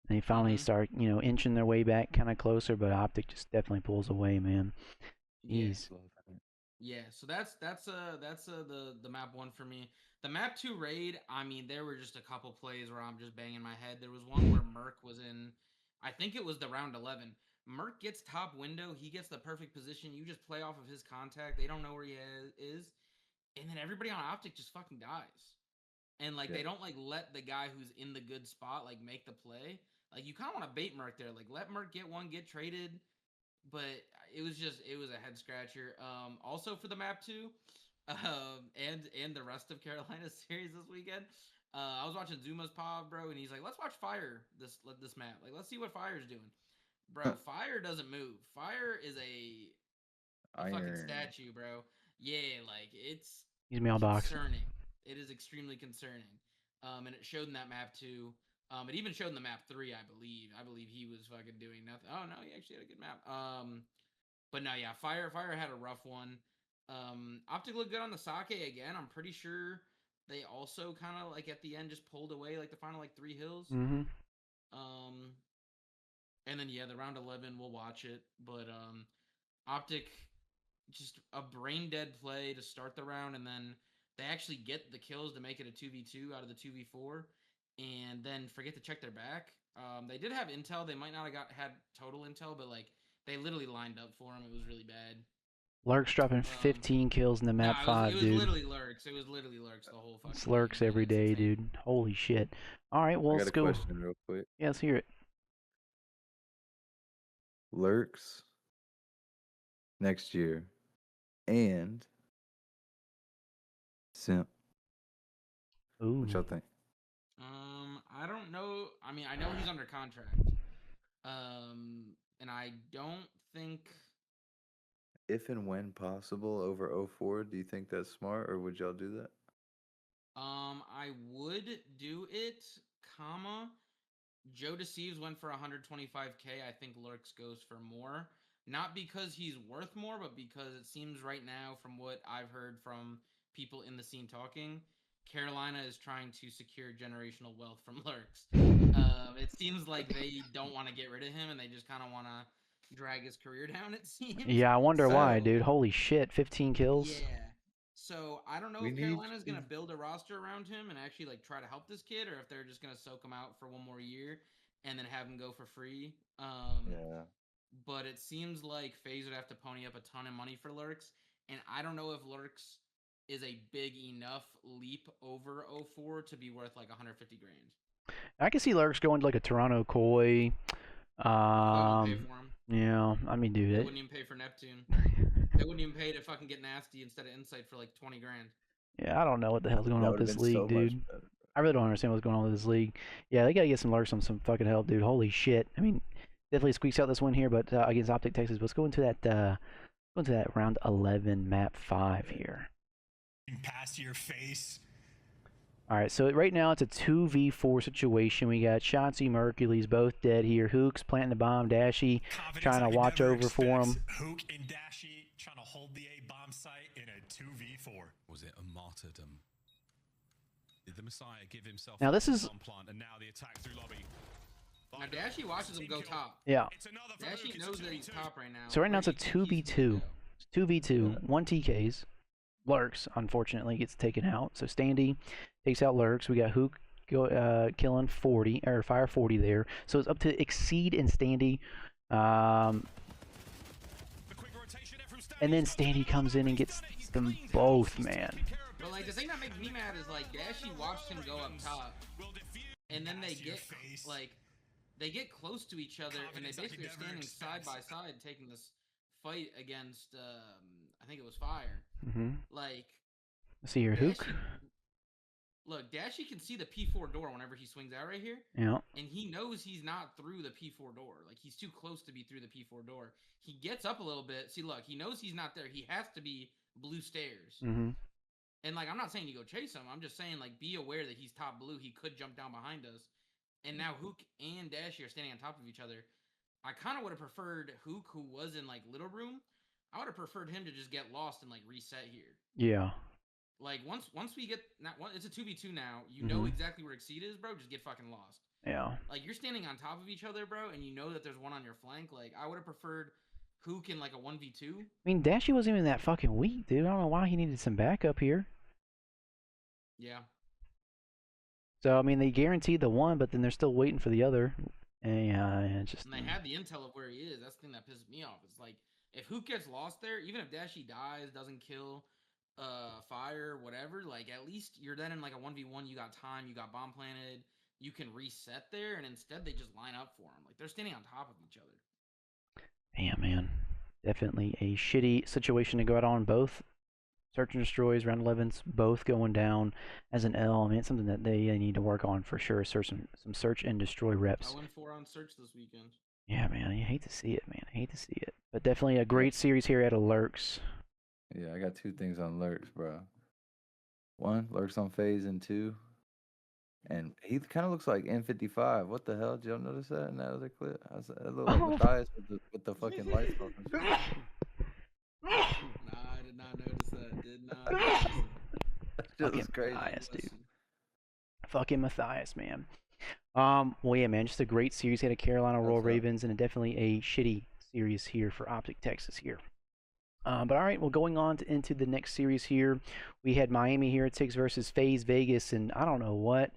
And they finally start, inching their way back kind of closer, but Optic just definitely pulls away, man. Jeez. Yeah, so that's the map 1 for me. The map 2 raid, I mean, there were just a couple plays where I'm just banging my head. There was one where Merc was in, I think it was the round 11. Merc gets top window, he gets the perfect position. You just play off of his contact. They don't know where he is, and then everybody on Optic just fucking dies. And like they don't like let the guy who's in the good spot like make the play. Like, you kind of want to bait Merc there. Like, let Merc get one, get traded. But it was a head scratcher. Also for the map 2, and the rest of Carolina's series this weekend, I was watching Zuma's pod, bro, and he's like, let's watch Fire this map. Like, let's see what Fire's doing. Bro, Fire doesn't move. Fire is a fucking statue, bro. Yeah, like, it's He's mailbox. concerning. It is extremely concerning. And it showed in that map 2. It even showed in the map 3, I believe. I believe he was fucking doing nothing. Oh no, he actually had a good map. But no, yeah, Fire had a rough one. Optic looked good on the Sake again. I'm pretty sure they also kind of like at the end just pulled away like the final like 3 hills. And then yeah, the round 11 we'll watch it, but Optic just a brain dead play to start the round, and then they actually get the kills to make it a 2v2 out of the 2v4, and then forget to check their back. They did have intel. They might not have had total intel, but like they literally lined up for him. It was really bad. Lurks dropping 15 kills in the map 5, it was dude. Literally Lurks. It was literally Lurks the whole fucking It's Lurks game, every day, dude. Holy shit. All right, well, let's go. I got a question real quick. Yeah, let's hear it. Lurks next year and Simp. Ooh. What y'all think? I don't know. I mean, I know he's under contract. And I don't think, if and when possible, over 04, do you think that's smart, or would y'all do that? I would do it, comma. Joe Deceives went for 125K. I think Lurks goes for more. Not because he's worth more, but because it seems right now, from what I've heard from people in the scene talking, Carolina is trying to secure generational wealth from Lurks. It seems like they don't want to get rid of him, and they just kind of want to drag his career down. It seems. Yeah, I wonder why, So, dude. Holy shit, 15 kills. Yeah. So I don't know We if need Carolina's gonna build a roster around him and actually like try to help this kid, or if they're just gonna soak him out for one more year and then have him go for free. Yeah. But it seems like FaZe would have to pony up a ton of money for Lurks, and I don't know if Lurks is a big enough leap over 04 to be worth like 150 grand. I can see Lurks going to like a Toronto Koi. I wouldn't pay for him. Yeah, I mean, dude. They wouldn't even pay for Neptune. They wouldn't even pay to fucking get nasty instead of Insight for like 20 grand. Yeah, I don't know what the hell's going That on with would have this been so league, much dude. better. I really don't understand what's going on with this league. Yeah, they gotta get some Lurks on some fucking help, dude. Holy shit. I mean, definitely squeaks out this win here, but against Optic Texas. Let's go into that round 11, map 5 here. Pass to your face. All right, so right now it's a 2v4 situation. We got Shotzi, Mercules both dead here. Hooks planting the bomb. Dashy trying to watch over for him. Hook and Dashy trying to hold the A bomb site in a 2v4. Was it a martyrdom? Did the Messiah give himself Now this is bomb plant and now the attack through lobby? Now Dashy watches him go top. yeah. It's another for Dashy Luke. It's knows a that he's 2v2. top right now. So right now it's a Where do you think he's 2v2. gonna go? It's 2v2. 1 TKs. Lurks, unfortunately, gets taken out. So Standy takes out Lurks. We got Hook killing 40, or fire 40 there. So it's up to Exceed and Standy. The quick rotation there from Standy. And then Standy comes in and gets them both, man. But like the thing that makes me mad is like Dashy watched him go up top, and then they get like they get close to each other, and they basically are standing side by side taking this fight against I think it was Fire. Like Let's see here, Hook. Look, Dashy can see the P4 door whenever he swings out right here. Yeah. And he knows he's not through the P4 door. Like, he's too close to be through the P4 door. He gets up a little bit. See, look, he knows he's not there. He has to be blue stairs. And, like, I'm not saying you go chase him. I'm just saying, like, be aware that he's top blue. He could jump down behind us. And now Hook and Dashy are standing on top of each other. I kind of would have preferred Hook, who was in, like, Little Room. I would have preferred him to just get lost and, like, reset here. Yeah. Like, once we get... it's a 2v2 now. You know exactly where Exceed is, bro. Just get fucking lost. Yeah. Like, you're standing on top of each other, bro, and you know that there's one on your flank. Like, I would have preferred Hook in, like, a 1v2. I mean, Dashy wasn't even that fucking weak, dude. I don't know why he needed some backup here. Yeah. So, I mean, they guaranteed the one, but then they're still waiting for the other. And it's just... And they had the intel of where he is. That's the thing that pisses me off. It's like, if Hook gets lost there, even if Dashy dies, doesn't kill... Fire, whatever, like at least you're then in like a 1v1, you got time, you got bomb planted, you can reset there, and instead they just line up for him. Like they're standing on top of each other. Damn, man. Definitely a shitty situation to go out on. Both search and destroys, round 11s, both going down as an L. I mean, it's something that they need to work on for sure. Some search and destroy reps. I went 4 on search this weekend. Yeah, man. I hate to see it, man. I hate to see it. But definitely a great series here at Lurks. Yeah, I got 2 things on Lurks, bro. 1, Lurks on FaZe, and 2, and he kind of looks like N55. What the hell? Did y'all notice that in that other clip? That looked like Matthias with the fucking lights off and shit. Nah, I did not notice that. Did not notice that. That shit was crazy. Matthias, dude. Fucking Matthias, man. Well, yeah, man, just a great series. Had a Carolina Royal Ravens, and definitely a shitty series here for Optic Texas here. But all right, well, going on into the next series here, we had Miami Heretics versus FaZe Vegas, and I don't know what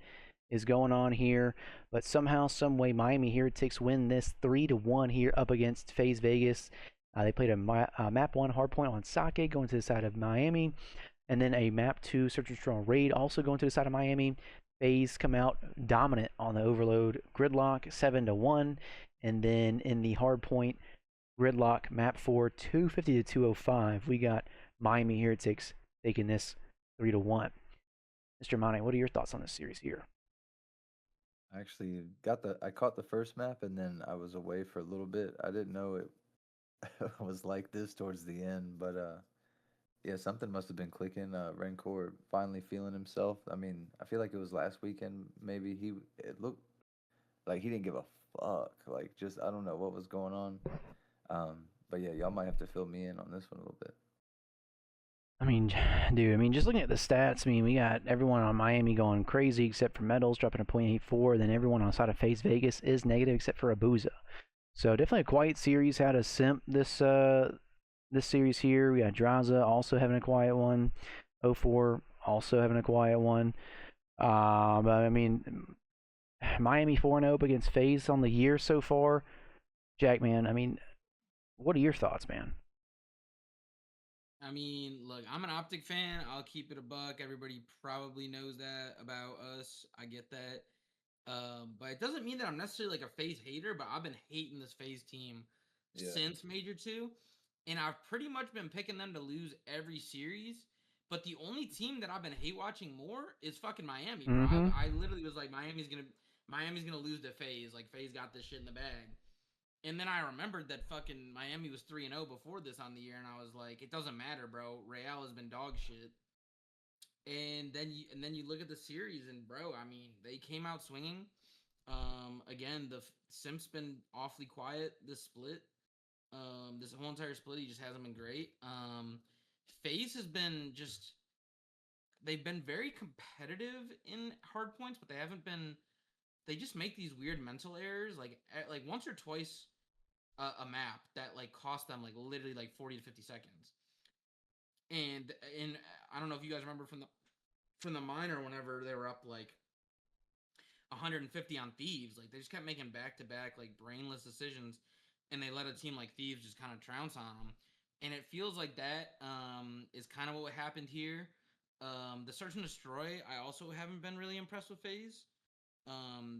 is going on here, but somehow, some way, Miami Heretics win this 3-1 here up against FaZe Vegas. They played a map 1 hardpoint on Sake going to the side of Miami, and then a map 2 search and destroy raid also going to the side of Miami. FaZe come out dominant on the Overload Gridlock 7-1, and then in the hardpoint Gridlock map 4 250 to 205, we got Miami Heretics taking this 3-1. Mr. AMANE, what are your thoughts on this series here? I actually I caught the first map, and then I was away for a little bit. I didn't know it was like this towards the end, but yeah, something must have been clicking. Rancor finally feeling himself. I mean, I feel like it was last weekend. Maybe it looked like he didn't give a fuck. Like, just I don't know what was going on. But yeah, y'all might have to fill me in on this one a little bit. I mean, dude, I mean, just looking at the stats, I mean, we got everyone on Miami going crazy except for Metals dropping a .84. Then everyone on the side of FaZe Vegas is negative except for Abuza. So definitely a quiet series. Had a simp this series here. We got Draza also having a quiet one. 04 also having a quiet one. But I mean, Miami 4-0 against FaZe on the year so far. Jack, man, I mean, what are your thoughts, man? I mean, look, I'm an Optic fan. I'll keep it a buck. Everybody probably knows that about us. I get that. But it doesn't mean that I'm necessarily like a FaZe hater, but I've been hating this FaZe team Yeah. since Major 2. And I've pretty much been picking them to lose every series. But the only team that I've been hate watching more is fucking Miami, bro. Mm-hmm. I literally was like, Miami's gonna lose to FaZe. Like FaZe got this shit in the bag. And then I remembered that fucking Miami was 3-0 before this on the year, and I was like, it doesn't matter, bro. Real has been dog shit. And then you look at the series, and bro, I mean, they came out swinging. Again, the Simp's been awfully quiet this split. This whole entire split, he just hasn't been great. FaZe has been just they've been very competitive in hard points, but they haven't been. They just make these weird mental errors, like once or twice a map that like cost them like literally like 40 to 50 seconds. And I don't know if you guys remember from the minor whenever they were up like 150 on Thieves, like they just kept making back to back like brainless decisions, and they let a team like Thieves just kind of trounce on them. And it feels like that is kind of what happened here. The Search and Destroy, I also haven't been really impressed with FaZe.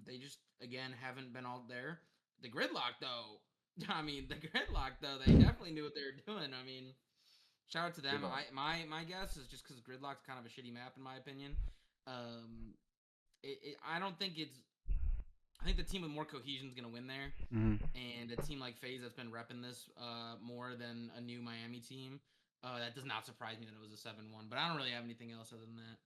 They just again haven't been all there. The Gridlock though, I mean the Gridlock though, they definitely knew what they were doing. I mean, shout out to them. My guess is just because Gridlock's kind of a shitty map in my opinion. I don't think it's. I think the team with more cohesion is going to win there, and a team like FaZe that's been repping this more than a new Miami team. That does not surprise me that it was a 7-1, but I don't really have anything else other than that.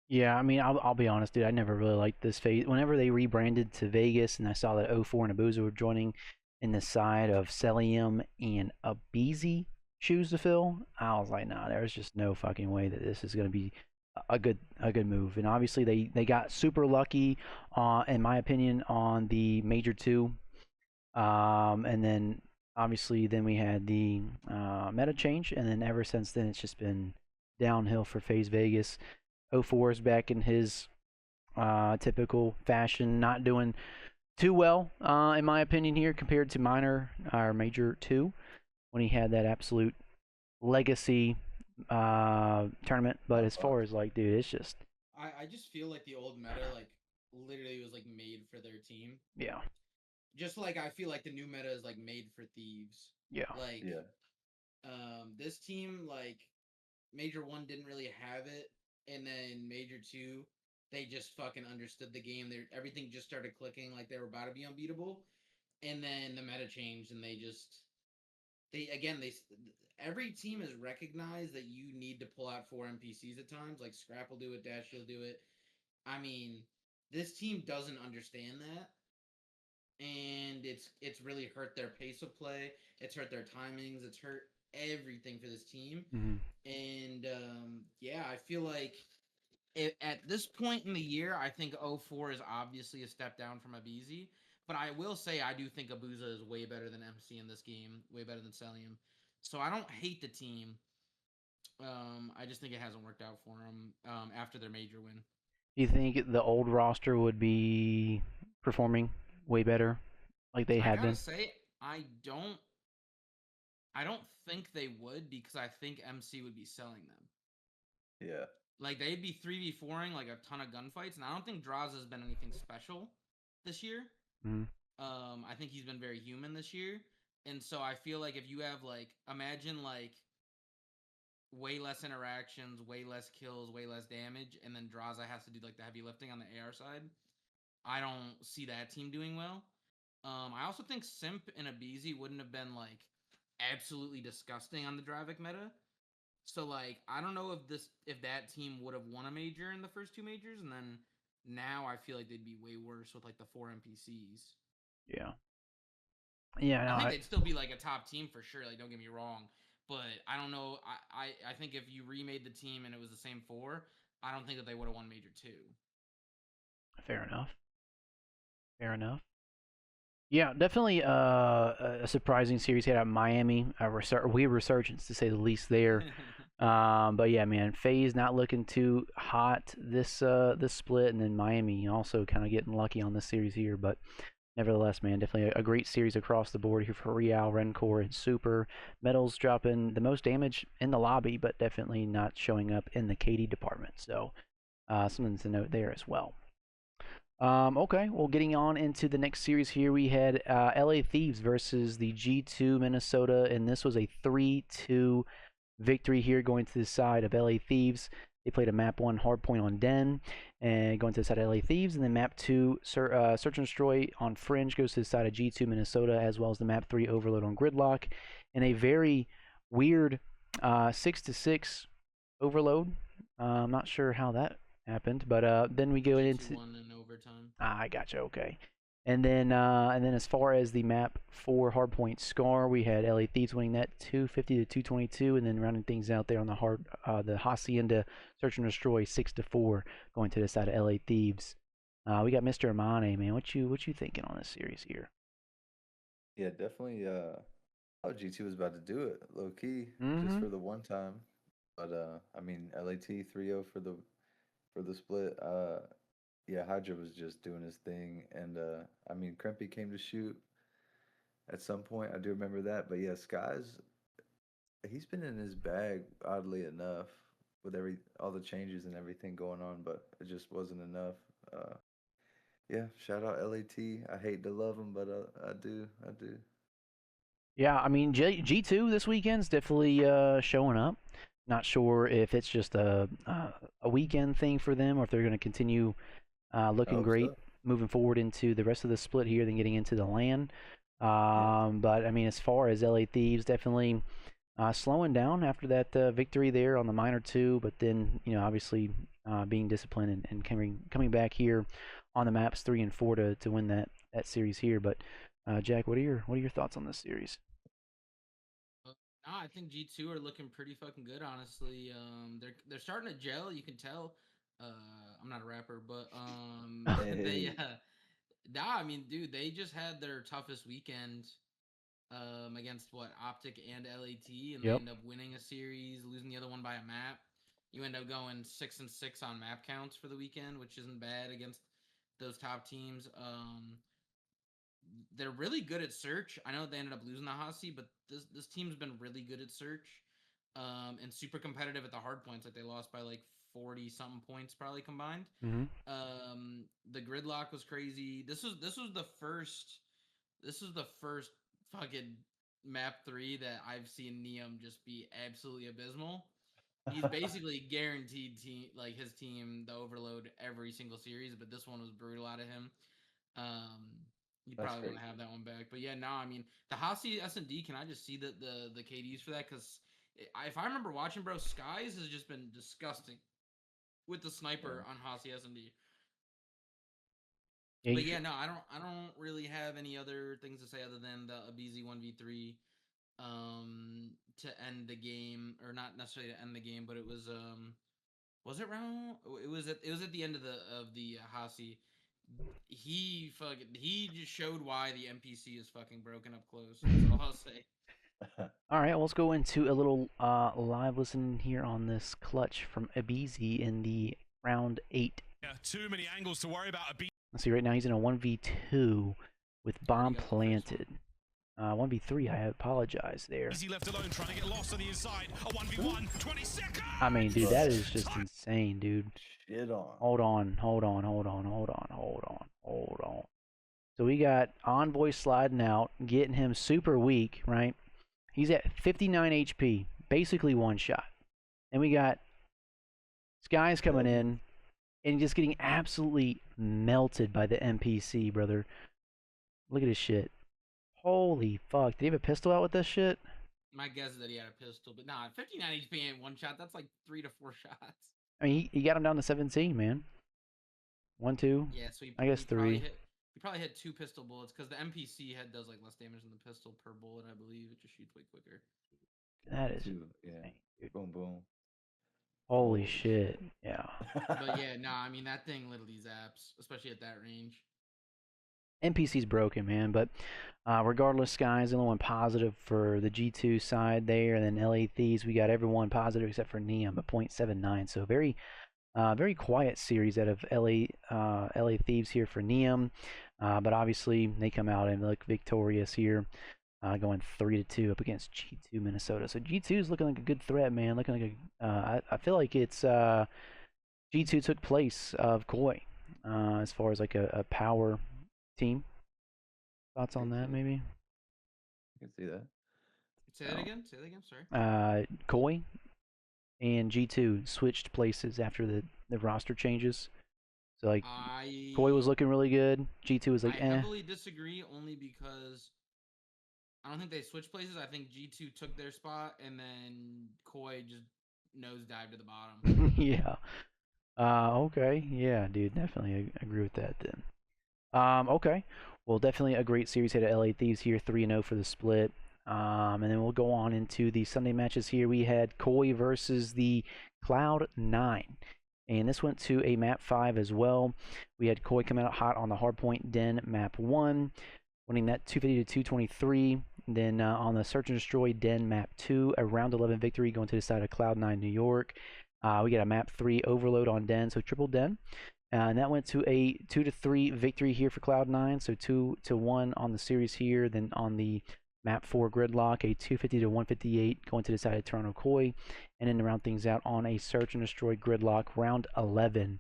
Yeah, I mean, I'll be honest, dude. I never really liked this phase. Whenever they rebranded to Vegas, and I saw that 04 and Abuza were joining in the side of Celium and Abizi shoes to fill, I was like, nah, there's just no fucking way that this is gonna be a good move. And obviously, they got super lucky, in my opinion, on the Major 2. And then obviously then we had the meta change, and then ever since then it's just been downhill for FaZe Vegas. 04 is back in his typical fashion, not doing too well, in my opinion, here compared to Minor or Major 2 when he had that absolute legacy tournament. But as far as like, dude, it's just I just feel like the old meta like literally was like made for their team. yeah, Just like I feel like the new meta is like made for Thieves. yeah, Like Yeah. This team like Major 1 didn't really have it, and then Major 2 they just fucking understood the game. Everything just started clicking like they were about to be unbeatable, and then the meta changed, and they every team has recognized that you need to pull out 4 NPCs at times. Like Scrap will do it, Dash will do it. I mean, this team doesn't understand that, and it's really hurt their pace of play. It's hurt their timings. It's hurt everything for this team. And yeah, I feel like at this point in the year, I think 04 is obviously a step down from Abizi. But I will say I do think Abuza is way better than MC in this game, way better than Celium. So I don't hate the team. I just think it hasn't worked out for them after their major win. Do you think the old roster would be performing way better like they I had gotta been? say, I don't think they would, because I think MC would be selling them. Yeah. Like they'd be 3v4ing like a ton of gunfights, and I don't think Draza has been anything special this year. Mhm. I think he's been very human this year, and so I feel like if you have like imagine like way less interactions, way less kills, way less damage, and then Draza has to do like the heavy lifting on the AR side, I don't see that team doing well. I also think Simp and Abizi wouldn't have been like absolutely disgusting on the Dravik meta. So like I don't know if that team would have won a major in the first 2 majors, and then now I feel like they'd be way worse with like the 4 NPCs. Yeah. Yeah, no, I think they'd still be like a top team for sure. Like don't get me wrong, But I don't know. I think if you remade the team and it was the same 4, I don't think that they would have won Major 2. Fair enough. Fair enough. Yeah, definitely a surprising series here at Miami. Weird resurgence to say the least there. But yeah, man, FaZe not looking too hot this split, and then Miami also kind of getting lucky on this series here. But nevertheless, man, definitely a great series across the board here for Real, Rencor, and Super. Metals dropping the most damage in the lobby, but definitely not showing up in the KD department. So something to note there as well. Okay, well, getting on into the next series here, we had LA Thieves versus the G2 Minnesota, and this was a 3-2 victory here going to the side of LA Thieves. They played a map 1 hardpoint on Den, and going to the side of LA Thieves, and then map 2 Search and Destroy on Fringe goes to the side of G2 Minnesota, as well as the map 3 Overload on Gridlock, and a very weird 6-6 Overload. I'm not sure how that happened, but then we go into G2 won in overtime. I gotcha. Okay, and then as far as the map for Hardpoint Scar, we had LA Thieves winning that 250 to 222, and then rounding things out there on the Hacienda Search and Destroy 6-4 going to the side of LA Thieves. We got Mr. AMANE, man. What you thinking on this series here? Yeah, definitely. I thought G2 was about to do it, low key, Mhm. just for the one time. But I mean, LAT 3-0 for the split. Yeah, Hydra was just doing his thing, and I mean, Krempy came to shoot at some point. I do remember that. But yeah, Skies, he's been in his bag, oddly enough, with all the changes and everything going on, but it just wasn't enough. Yeah, shout out LAT. I hate to love him, but I do. Yeah, I mean G2 this weekend's definitely showing up. Not sure if it's just a weekend thing for them or if they're going to continue I looking hope great so. moving forward into the rest of the split here, then getting into the LAN. Yeah. But I mean, as far as LA Thieves, definitely slowing down after that victory there on the minor 2, but then obviously being disciplined and coming back here on the maps 3 and 4 to win that series here. But Jack, what are your thoughts on this series? No, I think G2 are looking pretty fucking good, honestly. They're starting to gel. You can tell. I'm not a rapper, but they Hey. nah. I mean, dude, they just had their toughest weekend against what Optic and LAT, and they Yep. end up winning a series, losing the other one by a map. You end up going 6-6 on map counts for the weekend, which isn't bad against those top teams. They're really good at search. I know they ended up losing the Hasi, but this team's been really good at search, and super competitive at the hard points. Like they lost by like 40 something points probably combined. Mm-hmm. The gridlock was crazy. This was the first fucking map 3 that I've seen Neum just be absolutely abysmal. He's basically guaranteed like his team the overload every single series, but this one was brutal out of him. You That's probably crazy. want to have that one back, but yeah, no, I mean the Hasi S&D. Can I just see the KDs for that? Because if I remember watching, bro, Skies has just been disgusting with the sniper Yeah. on Hasi S&D. Yeah, But yeah, no, I don't really have any other things to say other than the Abizi 1v3 to end the game, or not necessarily to end the game, but it was it round? It was at the end of the Hasi. He just showed why the NPC is fucking broken up close. That's all I'll say. All right, well, let's go into a little live listen here on this clutch from Abizi in the round 8. Yeah, too many angles to worry about. Let's see, right now he's in a 1v2 with bomb Already got the first one. planted. 1v3, I apologize there. Easy left alone, trying to get lost on the inside. A 1v1, 20 seconds! I mean, dude, that is just insane, dude. Shit on. Hold on. So we got Envoy sliding out, getting him super weak, right? He's at 59 HP, basically one shot. And we got Skies coming in and just getting absolutely melted by the NPC, brother. Look at his shit. Holy fuck. Did he have a pistol out with this shit? My guess is that he had a pistol, but nah, 59 HP ain't one shot. That's like 3 to 4 shots. I mean, he got him down to 17, man. 1, 2. Yeah, so I guess 3. He probably hit 2 pistol bullets because the NPC head does like less damage than the pistol per bullet. I believe it just shoots way quicker. That is Two, yeah. insane, dude. Boom, boom. Holy shit. Yeah. But yeah, nah, I mean that thing literally zaps, especially at that range. NPC's broken, man. But regardless, guys, the only one positive for the G2 side there. And then LA Thieves, we got everyone positive except for Neum at .79. So very quiet series out of LA Thieves here for Neum. But obviously, they come out and look victorious here. Going 3-2 up against G2 Minnesota. So G2 is looking like a good threat, man. Looking like I feel like it's G2 took place of Koi as far as like a power team. Thoughts on that, maybe? I can see that. Say that again. Say that again. Sorry. Koi and G2 switched places after the roster changes. So like Koi was looking really good. G2 was like, I heavily disagree, only because I don't think they switched places. I think G2 took their spot, and then Koi just nosedived to the bottom. yeah. Okay. Yeah, dude. Definitely agree with that then. Okay. Well, definitely a great series here at LA Thieves here, 3-0 for the split. And then we'll go on into the Sunday matches here. We had Koi versus the Cloud9. And this went to a map 5 as well. We had Koi come out hot on the Hardpoint Den map 1, winning that 250 to 223. Then on the Search and Destroy Den map 2, a round 11 victory going to the side of Cloud9 New York. We got a map 3 overload on Den, so triple Den. And that went to a 2-3 victory here for Cloud9, so 2-1 on the series here. Then on the map 4 gridlock, a 250 to 158 going to the side of Toronto Koi. And then to round things out on a Search and Destroy gridlock, round 11.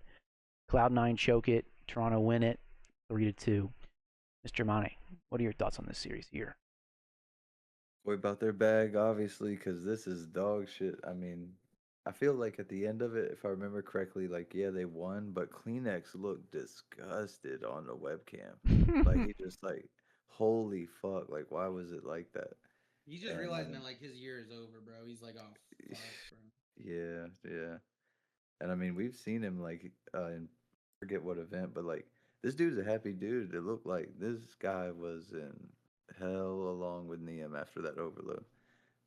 Cloud9 choke it, Toronto win it, 3-2. Mr. AMANE, what are your thoughts on this series here? Boy, about their bag, obviously, because this is dog shit. I mean, I feel like at the end of it, if I remember correctly, like, yeah, they won, but Kleenex looked disgusted on the webcam. Like, he just, like, holy fuck, like, why was it like that? He's just And realizing that like his year is over, bro. He's like, oh fuck, bro. yeah, yeah. And I mean, we've seen him, like, in forget what event, but, like, this dude's a happy dude. It looked like this guy was in hell along with Neum after that overload.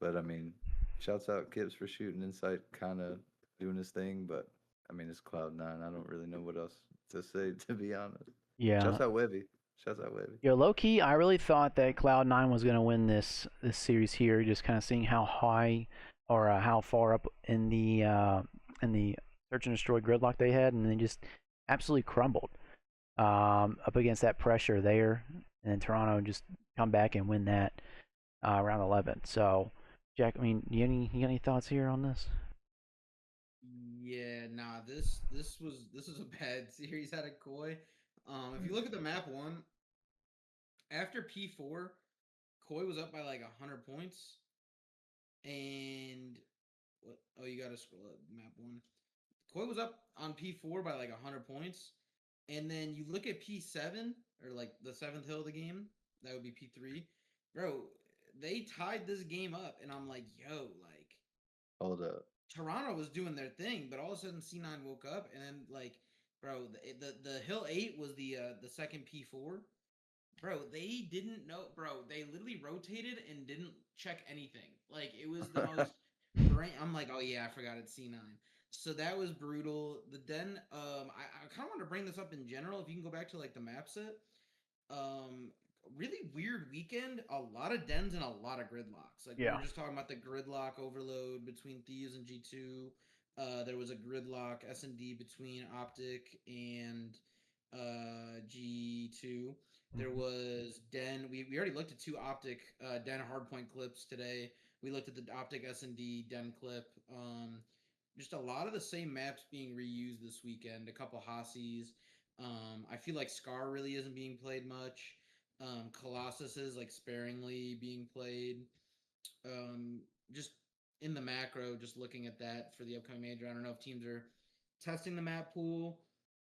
But I mean, shouts out Kips for shooting Insight, kind of doing his thing. But I mean, it's Cloud9. I don't really know what else to say, to be honest. Yeah. Shouts out Webby. Shouts out Webby. Yo, low key, I really thought that Cloud9 was gonna win this series here. Just kind of seeing how high or how far up in the Search and Destroy gridlock they had, and they just absolutely crumbled up against that pressure there. And then Toronto just come back and win that round 11. So, Jack, I mean, you got any thoughts here on this? Yeah, nah, this was a bad series out of Koi. If you look at the map 1, after P4, Koi was up by like 100 points. And what? Oh, you gotta scroll up map 1. Koi was up on P4 by like 100 points. And then you look at P7, or like the 7th hill of the game, that would be P3. Bro, they tied this game up, and I'm like, yo, like, Hold up. Toronto was doing their thing, but all of a sudden C9 woke up, and then like, bro, the hill 8 was the second P4. Bro, they didn't know. Bro, they literally rotated and didn't check anything. Like it was the most brain. I'm like, oh yeah, I forgot it's C9. So that was brutal. The den. I kind of want to bring this up in general. If you can go back to like the map set. Um, really weird weekend. A lot of dens and a lot of gridlocks. Like we Yeah. were just talking about the gridlock overload between Thieves and G2. There was a gridlock S&D between Optic and G2. There was Den. We already looked at 2 Optic Den hardpoint clips today. We looked at the Optic S&D Den clip. Just a lot of the same maps being reused this weekend. A couple Hassies. I feel like Scar really isn't being played much. Colossus is like sparingly being played. Just in the macro, just looking at that for the upcoming major. I don't know if teams are testing the map pool,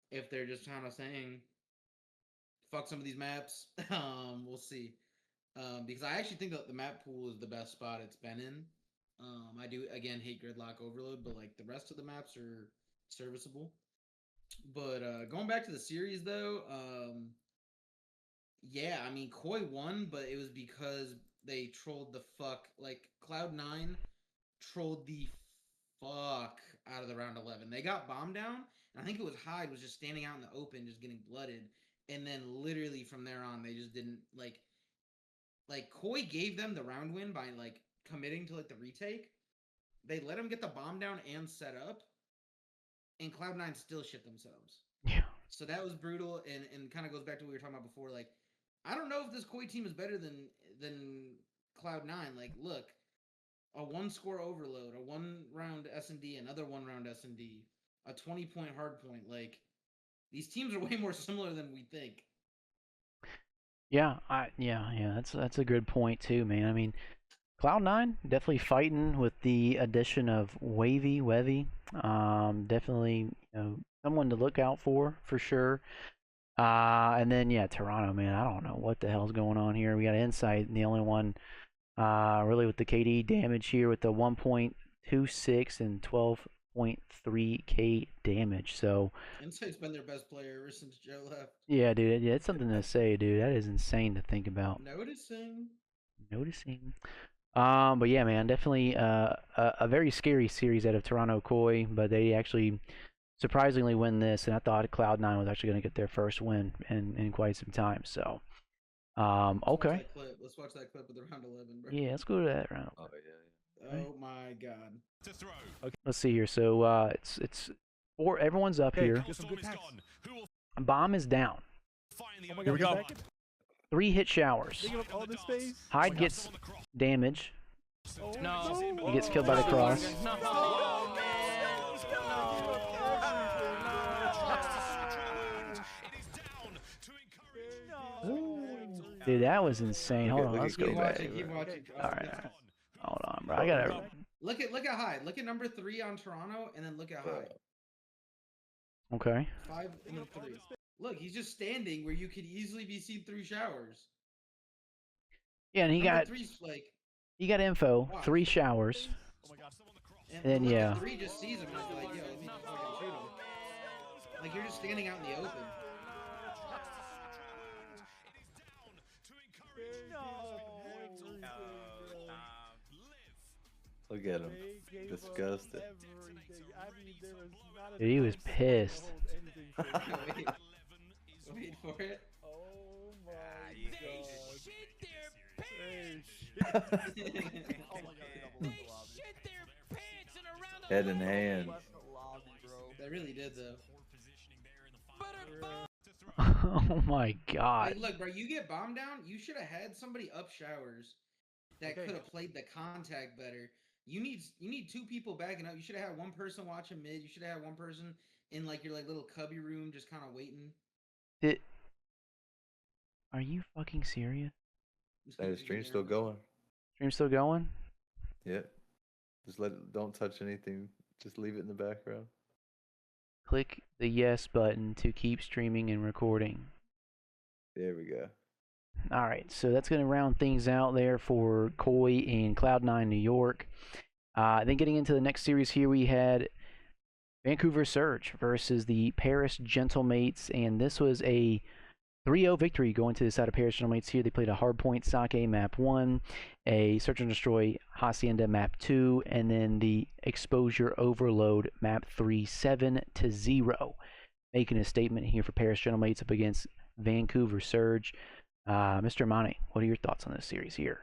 if they're just kind of saying fuck some of these maps. We'll see. Because I actually think that the map pool is the best spot it's been in. I do again hate gridlock overload, but like the rest of the maps are serviceable. But going back to the series though, yeah, I mean Koi won, but it was because they trolled the fuck like Cloud9 trolled the fuck out of the round 11. They got bombed down, and I think it was Hyde was just standing out in the open, just getting blooded, and then literally from there on, they just didn't like Koi gave them the round win by like committing to like the retake. They let him get the bomb down and set up, and Cloud9 still shit themselves. Yeah. So that was brutal, and kind of goes back to what we were talking about before. Like, I don't know if this Koi team is better than Cloud9. Like, look, a 1-score overload, a 1-round S&D, another 1-round S&D, a 20-point hardpoint. Like, these teams are way more similar than we think. Yeah, that's a good point too, man. I mean, Cloud9 definitely fighting with the addition of Wevy. Definitely, someone to look out for sure. And then yeah, Toronto, man. I don't know what the hell's going on here. We got Insight, and the only one really with the KD damage here with the 1.26 and 12.3k damage. So Insight's been their best player ever since Joe left. yeah, dude, yeah, it's something to say, dude. That is insane to think about. Noticing. But yeah, man, definitely a very scary series out of Toronto Koi, but they actually surprisingly win this, and I thought Cloud9 was actually going to get their first win in quite some time. So, okay. Let's watch that clip of the round 11, bro. Yeah, let's go to that round. Oh yeah. Oh my god. To throw. Okay. Let's see here. So it's four. Everyone's up here. Get some good pass. Who will Bomb is down. find the Oh my open God, line? 3 hit showers. They give up all this space. Hyde gets damage. No. He gets killed by the cross. No. Dude, that was insane. Hold on, let's go Keep back. watching. Keep watching. All right. Hold on, bro. I gotta. Look at Hyde. Look at number 3 on Toronto, and then look at Hyde. Okay. 5 and then 3. Look, he's just standing where you could easily be seen through showers. Yeah, and he Number got 3's like, info. Watch. 3 showers. Oh my God. and then, number yeah. 3 just sees him and is like, yo, let me just fucking shoot him. Like you're just standing out in the open. Look at him. Disgusted. Dude, he was pissed. Wait for it. Oh my God. Head in hand. They really did though. Oh my God. Like, look, bro, you get bombed down. You should have had somebody up showers that could have played the contact better. You need 2 people backing up. You should have had 1 person watching mid. You should have had 1 person in like your like little cubby room, just kind of waiting. Are you fucking serious? Hey, the stream's still going. Stream still going? Yep. Just don't touch anything. Just leave it in the background. Click the yes button to keep streaming and recording. There we go. All right, so that's going to round things out there for Koi and Cloud9 New York. Then getting into the next series here, we had Vancouver Surge versus the Paris Gentlemates, and this was a 3-0 victory going to the side of Paris Gentlemates here. They played a Hardpoint Sake map 1, a Search and Destroy Hacienda map 2, and then the Exposure Overload map 3, 7-0. Making a statement here for Paris Gentlemates up against Vancouver Surge. Mr. AMANE, what are your thoughts on this series here?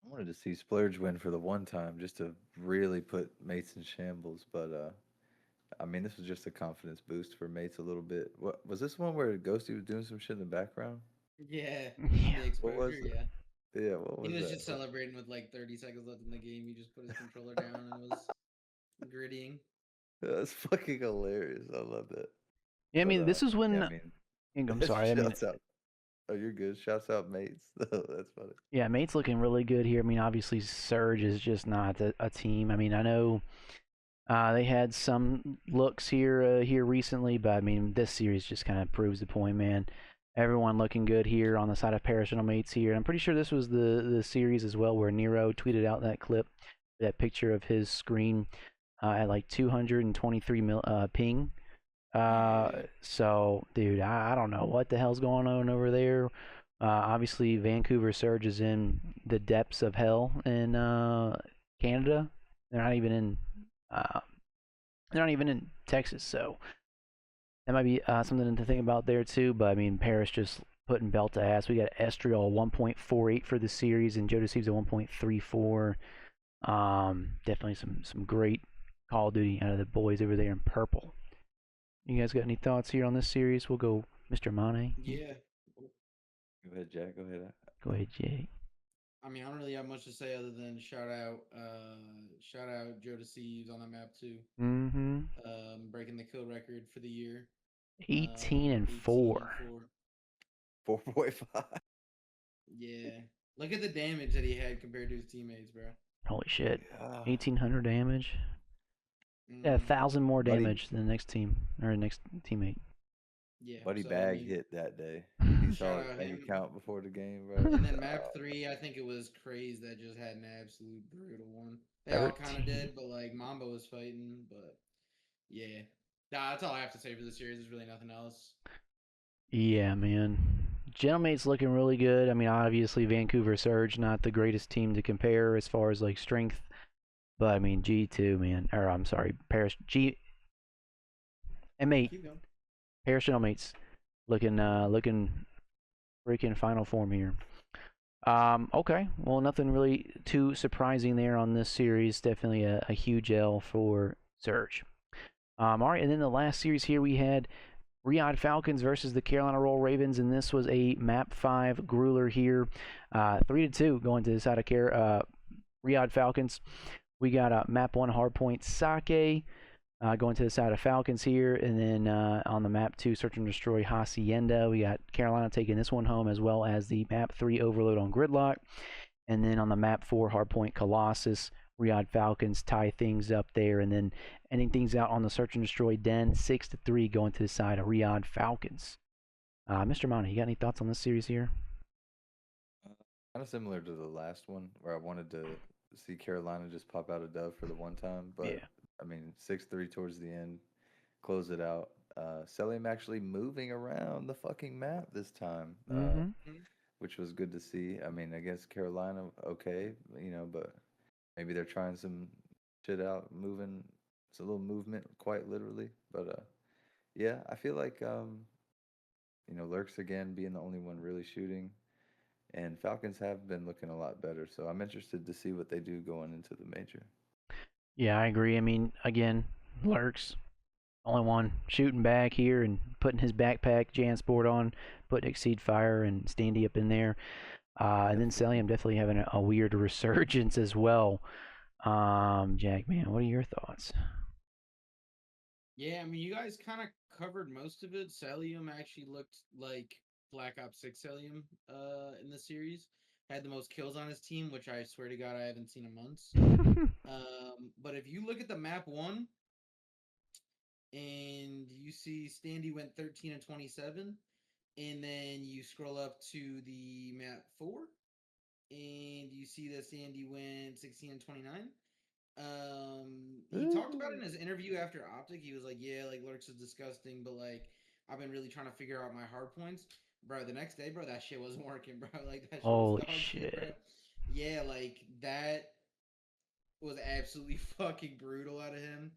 I wanted to see Splurge win for the one time just to really put Mates in shambles, but I mean, this was just a confidence boost for Mates a little bit. What was this one where Ghosty was doing some shit in the background? Yeah. Yeah. The exposure, What was it? yeah. Yeah, what was He was that? just celebrating with like 30 seconds left in the game. He just put his controller down and was grittying. That's fucking hilarious. I love that. Yeah, I mean, this is when. Yeah, I mean, I'm sorry. I mean, shouts out. Oh, you're good. Shouts out, Mates. That's funny. yeah, Mate's looking really good here. I mean, obviously, Surge is just not a team. I mean, I know they had some looks here recently, but I mean, this series just kind of proves the point, man. Everyone looking good here on the side of Paris Gentlemates here. I'm pretty sure this was the series as well where Nero tweeted out that clip, that picture of his screen at like 223 ping. So, dude, I don't know what the hell's going on over there. Obviously, Vancouver Surge is in the depths of hell in Canada. They're not even in. They're not even in Texas, so that might be something to think about there too. But I mean, Paris just putting belt to ass. We got Estriel 1.48 for the series, and Joe Deceives at 1.34. Definitely some great Call of Duty out of the boys over there in purple. You guys got any thoughts here on this series? We'll go, Mr. Mane. Yeah. Go ahead, Jack. Go ahead. Go ahead, Jay. I mean, I don't really have much to say other than shout out Joe Deceives on that map too. Mm-hmm. Breaking the kill record for the year. 18 and 4. 4.5. Yeah. Look at the damage that he had compared to his teammates, bro. Holy shit. Yeah. 1,800 damage. Yeah, 1,000 more damage than the next team or next teammate. Yeah. Buddy so, Bag I mean, hit that day. He saw shout his out bank him. account before the game, bro. And then map 3, I think it was Craze that just had an absolute brutal one. They all kind of did, but like Mamba was fighting. But yeah, nah, that's all I have to say for the series. There's really nothing else. Yeah, man. Gentlemate's looking really good. I mean, obviously Vancouver Surge not the greatest team to compare as far as like strength, but I mean G2, man. Or I'm sorry, Paris M8. Keep going. Paris Gentlemate's looking freaking final form here. Okay. Well, nothing really too surprising there on this series. Definitely a huge L for Surge. All right, and then the last series here we had Riyadh Falcons versus the Carolina Roll Ravens, and this was a Map 5 grueler here. 3-2 going to the side of Riyadh Falcons. We got Map 1 Hardpoint Sake going to the side of Falcons here, and then on the Map 2 Search and Destroy Hacienda, we got Carolina taking this one home, as well as the Map 3 Overload on Gridlock. And then on the Map 4 Hardpoint Colossus, Riyadh Falcons tie things up there, and then ending things out on the Search and Destroy Den, 6-3 going to the side of Riyadh Falcons. Mr. Monty, you got any thoughts on this series here? Kind of similar to the last one, where I wanted to see Carolina just pop out a dub for the one time, but Yeah. I mean 6-3 towards the end, close it out. Celium actually moving around the fucking map this time, which was good to see. I mean, I guess Carolina, okay, but maybe they're trying some shit out, moving. It's a little movement, quite literally. But yeah, I feel like Lurks again being the only one really shooting, and Falcons have been looking a lot better. So I'm interested to see what they do going into the major. Yeah, I agree. I mean, again, Lurks, only one shooting back here and putting his backpack Jansport on, putting Exceed Fire and Standy up in there. And then Celium definitely having a weird resurgence as well. Jack, man, what are your thoughts? Yeah, I mean, you guys kind of covered most of it. Celium actually looked like Black Ops 6 Celium in the series. Had the most kills on his team, which I swear to God I haven't seen in months. But if you look at the map 1, and you see Standy went 13 and 27, and then you scroll up to the map 4, and you see that Standy went 16 and 29. He talked about it in his interview after Optic. He was like, yeah, like Lurks is disgusting, but like I've been really trying to figure out my hard points. Bro, the next day, bro, that shit wasn't working, bro. Like that shit Holy was dog shit, bro. Yeah, like that was absolutely fucking brutal out of him.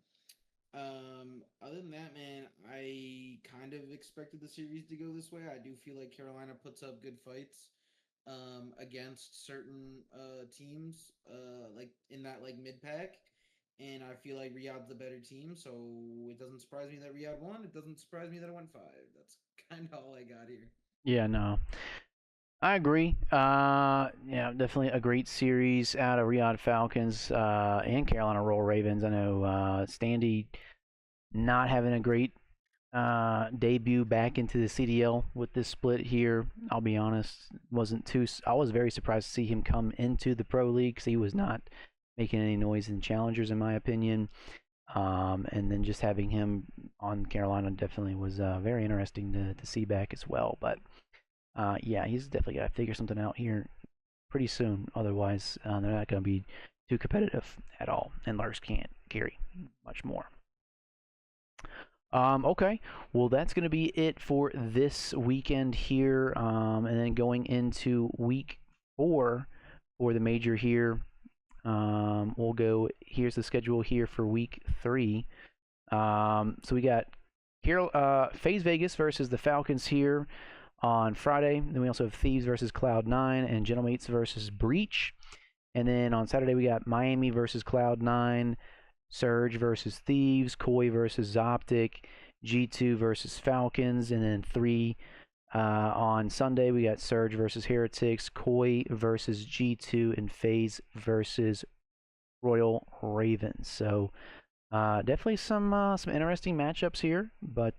Other than that, man, I kind of expected the series to go this way. I do feel like Carolina puts up good fights against certain teams like in that like mid pack, and I feel like Riyadh's the better team, so it doesn't surprise me that Riyadh won. It doesn't surprise me that it went 5. That's kind of all I got here. Yeah, no, I agree. Yeah, definitely a great series out of Riyadh Falcons and Carolina Roll Ravens. I know Standy not having a great debut back into the CDL with this split here. I'll be honest, I was very surprised to see him come into the Pro League because he was not making any noise in challengers, in my opinion. And then just having him on Carolina definitely was very interesting to see back as well. But yeah, he's definitely got to figure something out here pretty soon. Otherwise, they're not going to be too competitive at all, and Lars can't carry much more. Okay, well that's going to be it for this weekend here, and then going into week 4 for the major here. We'll go. Here's the schedule here for week 3. So we got here FaZe Vegas versus the Falcons here on Friday. Then we also have Thieves versus Cloud9 and Gentlemates versus Breach. And then on Saturday we got Miami versus Cloud9, Surge versus Thieves, Koi versus Optic, G2 versus Falcons, and then 3 on Sunday we got Surge versus Heretics, Koi versus G2, and FaZe versus Royal Ravens. So definitely some interesting matchups here, but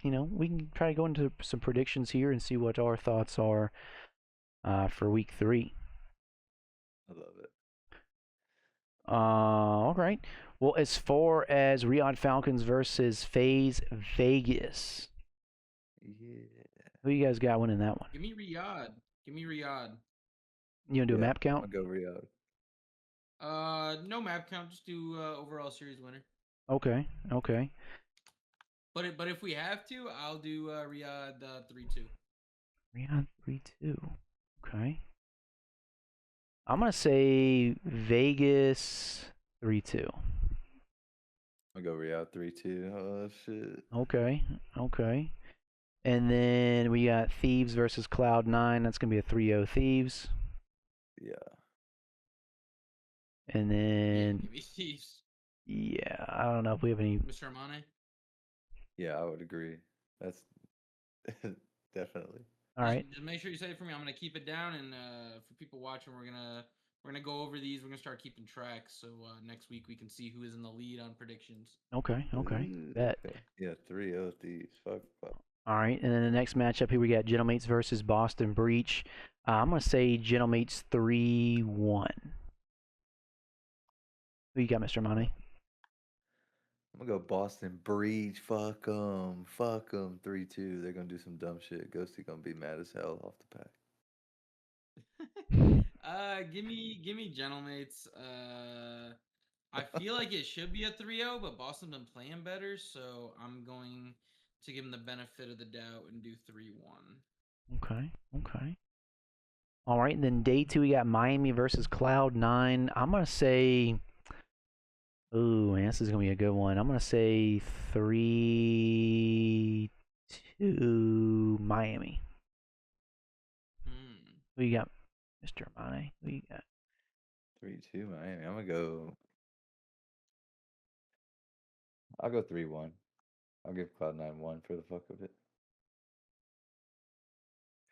you know, we can try to go into some predictions here and see what our thoughts are for week 3. I love it. All right. Well, as far as Riyadh Falcons versus FaZe Vegas, Yeah. who you guys got winning that one? Give me Riyadh. Give me Riyadh. You gonna do a map I'll count? go Riyadh. No map count. Just do overall series winner. Okay. Okay. But if we have to, I'll do Riyadh 3-2. Riyadh 3-2. Okay. I'm gonna say Vegas 3-2. I'll go Riyadh 3-2. Oh shit. Okay. Okay. And then we got Thieves versus Cloud9. That's gonna be a 3-0 Thieves. Yeah. And Yeah, then give me Thieves. yeah, I don't know if we have any. Mr. Amane. Yeah, I would agree. That's definitely. All right. Just make sure you say it for me. I'm gonna keep it down, and for people watching, we're gonna go over these. We're gonna start keeping track. So next week we can see who is in the lead on predictions. Okay. Okay. Ooh, Bet. okay. Yeah, 3-0 Thieves. Fuck. All right. And then the next matchup here we got Gentlemates versus Boston Breach. I'm gonna say Gentlemates 3-1. Who you got, Mr. Money? I'm gonna go Boston Breach. Fuck them. Fuck them. 3-2. They're gonna do some dumb shit. Ghosty gonna be mad as hell off the pack. Give me Gentlemates. I feel like it should be a 3-0, but Boston's been playing better, so I'm going to give them the benefit of the doubt and do 3-1. Okay. Okay. All right. And then day 2 we got Miami versus Cloud9. I'm gonna say. Ooh, man, this is gonna be a good one. I'm gonna say 3-2 Miami. Who you got, Mr. Amane? Who you got? 3-2 Miami. I'm gonna go. I'll go 3-1. I'll give Cloud9 1 for the fuck of it.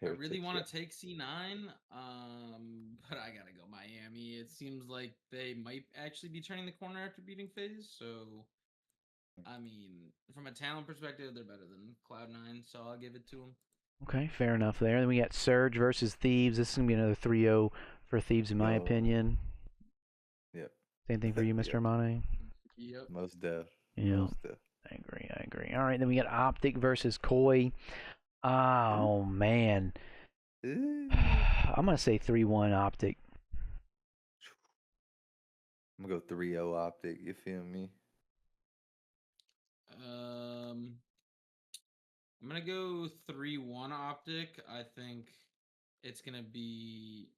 I really Heretics, want yeah. to take C9, but I gotta go Miami. It seems like they might actually be turning the corner after beating FaZe. So, I mean, from a talent perspective, they're better than Cloud9. So I'll give it to them. Okay, fair enough there. Then we got Surge versus Thieves. This is gonna be another 3-0 for Thieves, in my Yo. opinion. Yep. Same thing for you, Mr. Yep. Amane. Yep. Most def. Yeah. Most def. I agree. I agree. All right, then we got Optic versus Koi. Oh man, Ooh. I'm gonna say 3-1 Optic. I'm gonna go 3-0 Optic. You feel me? I'm gonna go 3-1 Optic. I think it's gonna be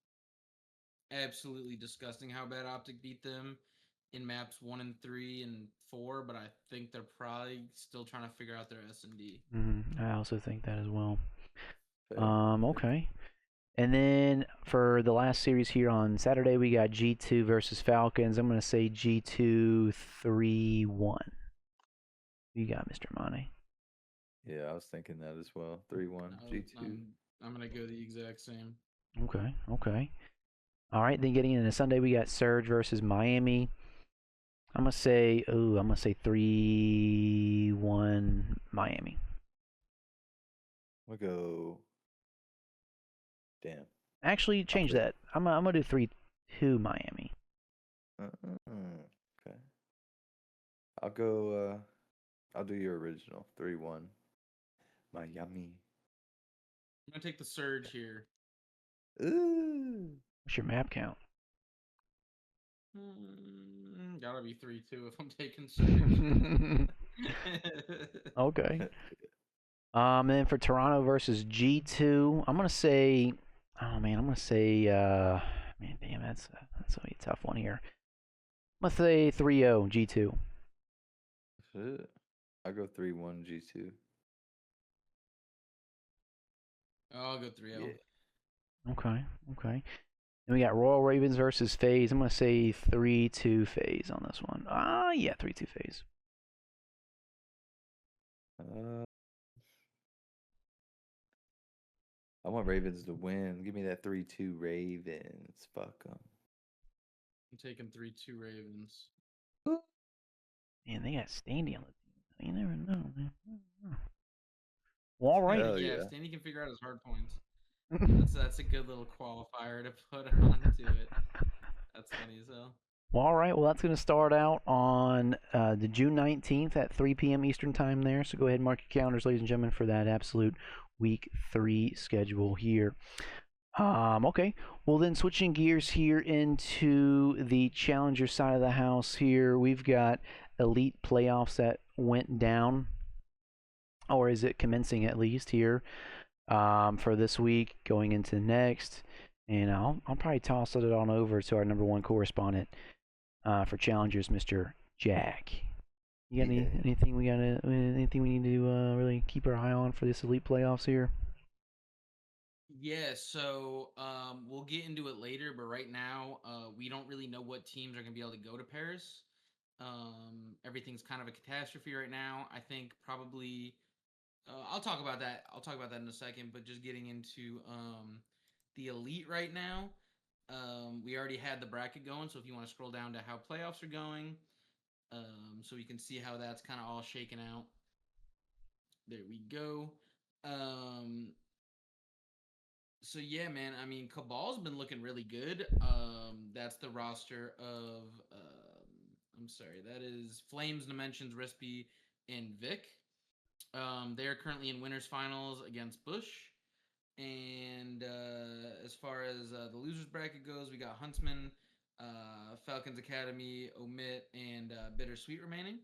absolutely disgusting how bad Optic beat them in maps 1 and 3 and 4, but I think they're probably still trying to figure out their S&D. I also think that as well. Fair. Okay. And then for the last series here on Saturday, we got G2 versus Falcons. I'm gonna say G2 3-1. You got Mr. Money. Yeah, I was thinking that as well. 3-1 G2. I'm gonna go the exact same. Okay. Okay. All right. Then getting into Sunday, we got Surge versus Miami. I'm gonna say 3-1 Miami. I'm gonna go. Damn. Actually, change that. I'm gonna do 3-2 Miami. Okay. I'll go. I'll do your original 3-1 Miami. I'm gonna take the Surge here. Ooh. What's your map count? Gotta be 3-2 if I'm taking Surge. Okay. And then for Toronto versus G2, I'm gonna say, oh man, I'm gonna say, man, damn, that's gonna be a tough one here. Let's say 3-0 G2. Shit. I'll go 3-1 G2. I'll go 3-0. Yeah. Okay. Then we got Royal Ravens versus FaZe. I'm gonna say 3-2 FaZe on this one. Yeah, 3-2 FaZe. I want Ravens to win. Give me that 3-2 Ravens. Fuck them. I'm taking 3-2 Ravens. Man, they got Standy on the team. You never know, man. Well, all right. Hell Yeah, yeah. if Stanley can figure out his hard points. That's a good little qualifier to put onto it. That's funny as hell. Well, all right. Well, that's going to start out on the June 19th at 3 p.m. Eastern time there. So go ahead and mark your calendars, ladies and gentlemen, for that absolute week 3 schedule here. Okay. Well, then switching gears here into the challenger side of the house here, we've got elite playoffs that went down, or is it commencing at least here for this week going into next. And I'll probably toss it on over to our number one correspondent for challengers, Mr. Jack. You got anything we need to really keep our eye on for this elite playoffs here? Yeah, so we'll get into it later, but right now we don't really know what teams are going to be able to go to Paris. Everything's kind of a catastrophe right now. I think probably I'll talk about that. I'll talk about that in a second, but just getting into the elite right now. We already had the bracket going, so if you want to scroll down to how playoffs are going, so you can see how that's kind of all shaken out. There we go. So yeah, man. I mean, Cabal's been looking really good. That's the roster of. I'm sorry, that is Flames, Dimensions, Rispy, and Vic. They are currently in winners finals against Bush. And as far as the losers bracket goes, we got Huntsman, Falcons Academy, Omit, and Bittersweet remaining.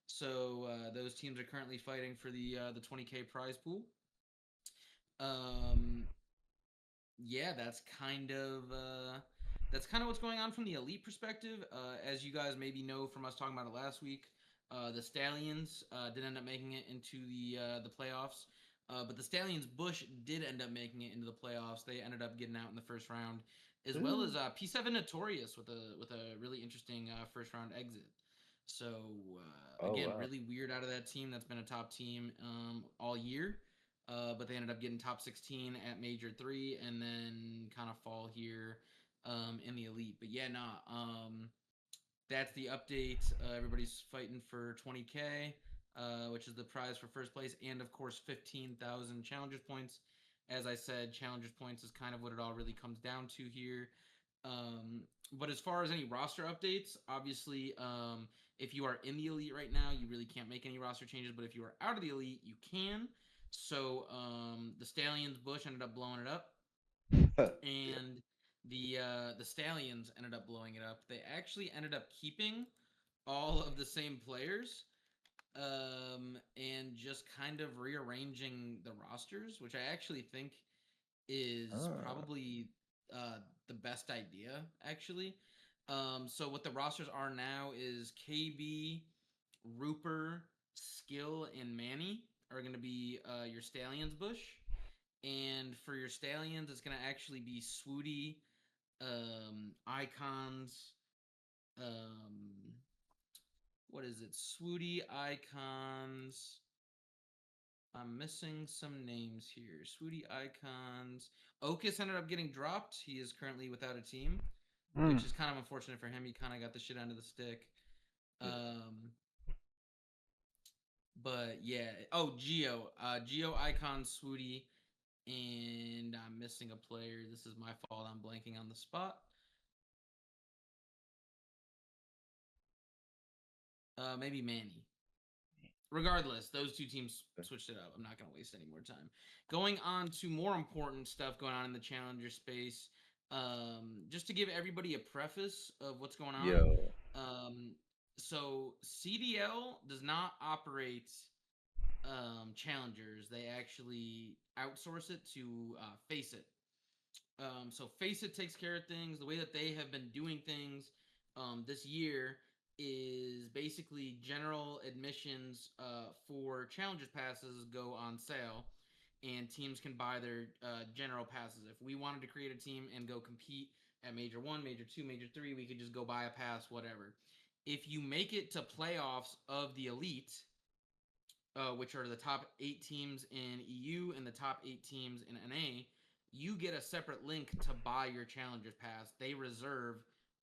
So those teams are currently fighting for the 20K prize pool. Yeah, that's kind of what's going on from the elite perspective. As you guys maybe know from us talking about it last week, the Stallions did end up making it into the playoffs. But the Stallions Bush did end up making it into the playoffs. They ended up getting out in the first round, as well as P7 Notorious with a really interesting first round exit. So again, wow. really weird out of that team. That's been a top team all year. But they ended up getting top 16 at Major 3 and then kind of fall here in the elite. But yeah, that's the update. Everybody's fighting for 20K, which is the prize for first place, and of course 15,000 challengers points. As I said, challengers points is kind of what it all really comes down to here. But as far as any roster updates, obviously, if you are in the elite right now, you really can't make any roster changes. But if you are out of the elite, you can. So the Stallions Bush ended up blowing it up, and the Stallions ended up blowing it up. They actually ended up keeping all of the same players, and just kind of rearranging the rosters, which I actually think is probably the best idea, actually. So what the rosters are now is KB, Rooper, Skill, and Manny are going to be your Stallions Bush. And for your Stallions, it's going to actually be Swooty, Icons, what is it? Swooty, Icons. I'm missing some names here. Swooty, Icons. Okus ended up getting dropped. He is currently without a team, which is kind of unfortunate for him. He kind of got the shit under the stick. But yeah. Oh, Geo. Geo, Icon, Swooty, and I'm missing a player. This is my fault. I'm blanking on the spot. Maybe Manny. Regardless, those two teams switched it up. I'm not going to waste any more time. Going on to more important stuff going on in the challenger space. Just to give everybody a preface of what's going on. Yo. So CDL does not operate challengers. They actually outsource it to Face It. So Face It takes care of things. The way that they have been doing things this year is basically general admissions for Challengers passes go on sale, and teams can buy their general passes. If we wanted to create a team and go compete at Major 1, Major 2, Major 3, we could just go buy a pass, whatever. If you make it to playoffs of the Elite, which are the top 8 teams in EU and the top 8 teams in NA, you get a separate link to buy your Challengers pass. They reserve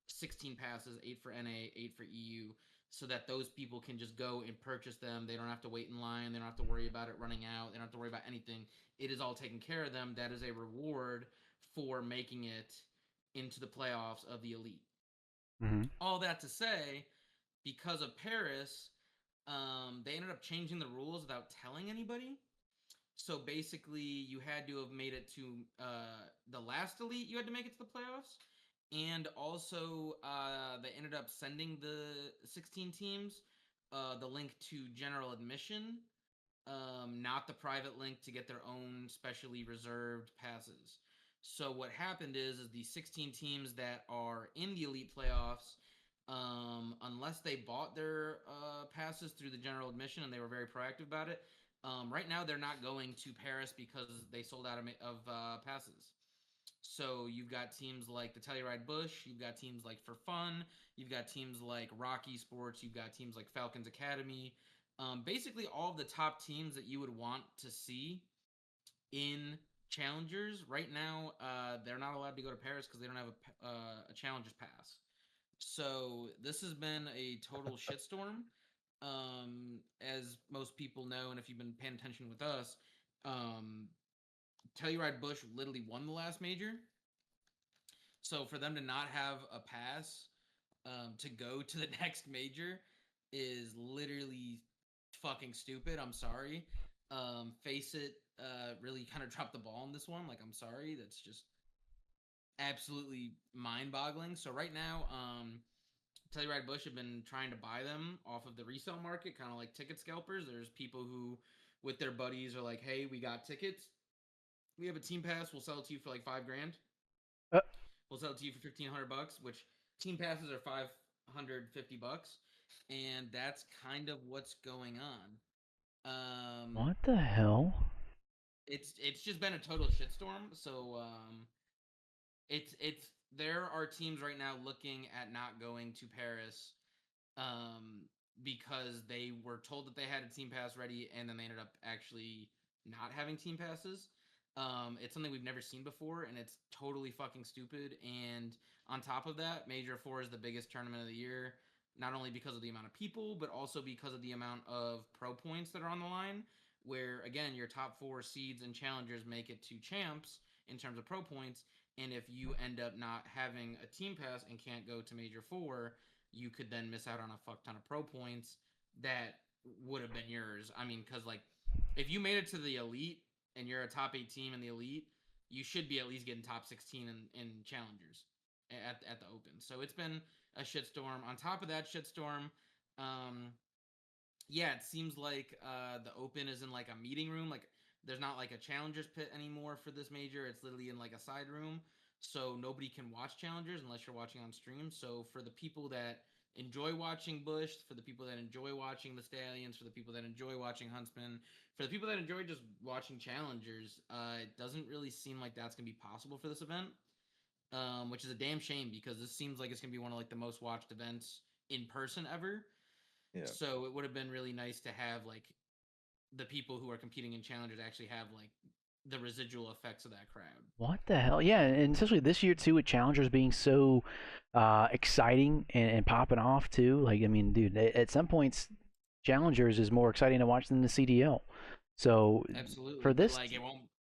16 passes, 8 for NA, 8 for EU, so that those people can just go and purchase them. They don't have to wait in line. They don't have to worry about it running out. They don't have to worry about anything. It is all taken care of them. That is a reward for making it into the playoffs of the Elite. Mm-hmm. All that to say, because of Paris, they ended up changing the rules without telling anybody. So basically, you had to have made it to the last Elite. You had to make it to the playoffs. And also, they ended up sending the 16 teams the link to general admission, not the private link to get their own specially reserved passes. So what happened is the 16 teams that are in the Elite playoffs, unless they bought their passes through the general admission and they were very proactive about it, right now they're not going to Paris because they sold out of passes. So you've got teams like the Telluride Bush, you've got teams like For Fun, you've got teams like Rocky Sports, you've got teams like Falcons Academy. Basically, all of the top teams that you would want to see in Challengers right now, they're not allowed to go to Paris because they don't have a Challengers pass. So this has been a total shitstorm. As most people know, and if you've been paying attention with us, Telluride Bush literally won the last major. So for them to not have a pass to go to the next major is literally fucking stupid. I'm sorry. Face it really kind of dropped the ball on this one. Like, I'm sorry. That's just absolutely mind-boggling. So right now, Telluride Bush have been trying to buy them off of the resale market, kind of like ticket scalpers. There's people who, with their buddies, are like, "Hey, we got tickets. We have a team pass. We'll sell it to you for like $5,000. Uh, We'll sell it to you for $1,500, which team passes are $550, and that's kind of what's going on. What the hell? It's just been a total shitstorm. So it's there are teams right now looking at not going to Paris, because they were told that they had a team pass ready, and then they ended up actually not having team passes. It's something we've never seen before, and it's totally fucking stupid. And on top of that, Major 4 is the biggest tournament of the year, not only because of the amount of people, but also because of the amount of pro points that are on the line, where, again, your top 4 seeds and challengers make it to champs in terms of pro points, and if you end up not having a team pass and can't go to Major 4, you could then miss out on a fuck ton of pro points that would have been yours. I mean, because, like, if you made it to the Elite and you're a top 8 team in the Elite, you should be at least getting top 16 in challengers at the Open. So it's been a shitstorm. On top of that shitstorm, yeah, it seems like the Open is in like a meeting room. Like, there's not like a challengers pit anymore for this major. It's literally in like a side room. So nobody can watch challengers unless you're watching on stream. So for the people that enjoy watching Bush, for the people that enjoy watching the Stallions, for the people that enjoy watching Huntsman, for the people that enjoy just watching challengers, it doesn't really seem like that's going to be possible for this event, which is a damn shame because this seems like it's going to be one of like the most watched events in person ever. Yeah. So it would have been really nice to have like the people who are competing in challengers actually have like the residual effects of that crowd. What the hell? Yeah, and especially this year too, with challengers being so exciting and popping off too. Like, I mean, dude, at some points, challengers is more exciting to watch than the CDL. So Absolutely, for but this, like it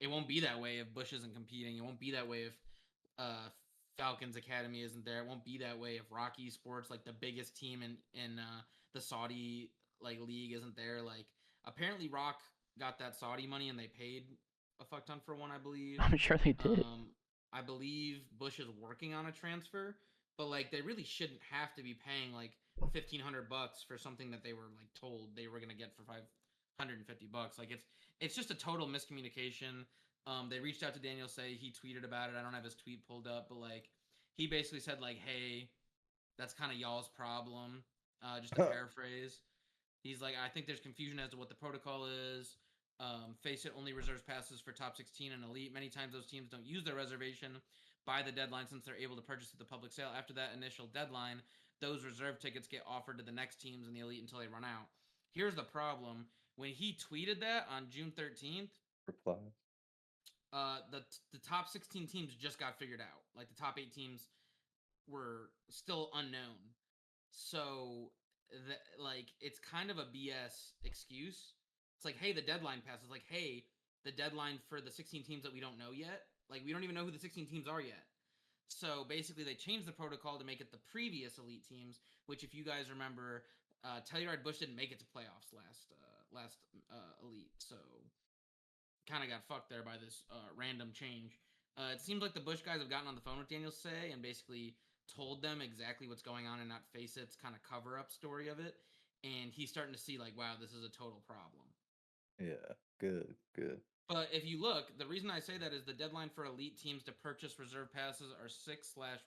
won't be that way if Bush isn't competing. It won't be that way if Falcons Academy isn't there. It won't be that way if Rocky Sports, like the biggest team in the Saudi like league, isn't there. Like, apparently Rock got that Saudi money and they paid a fuck ton for one, I believe. I'm sure they did. I believe Bush is working on a transfer, but like they really shouldn't have to be paying like $1,500 for something that they were like told they were gonna get for $550. Like, it's just a total miscommunication. They reached out to Daniel Say. He tweeted about it. I don't have his tweet pulled up, but like he basically said like, hey, That's kind of y'all's problem. Just to paraphrase, he's like, I think there's confusion as to what the protocol is. Face it only reserves passes for top 16 and elite. Many times those teams don't use their reservation by the deadline since they're able to purchase at the public sale. After that initial deadline, those reserve tickets get offered to the next teams in the elite until they run out. Here's the problem. When he tweeted that on June 13th, Reply. the top 16 teams just got figured out. Like the top 8 teams were still unknown. So like it's kind of a BS excuse. It's like, hey, the deadline passes. Like, hey, the deadline for the 16 teams that we don't know yet. Like, we don't even know who the 16 teams are yet. So basically, they changed the protocol to make it the previous elite teams. Which, if you guys remember, Telluride Bush didn't make it to playoffs last elite. So kind of got fucked there by this random change. It seems like the Bush guys have gotten on the phone with Daniel Say and basically told them exactly what's going on and not face it's kind of cover up story of it. And he's starting to see like, wow, this is a total problem. Yeah, good. But if you look, the reason I say that is the deadline for elite teams to purchase reserve passes are 6/1.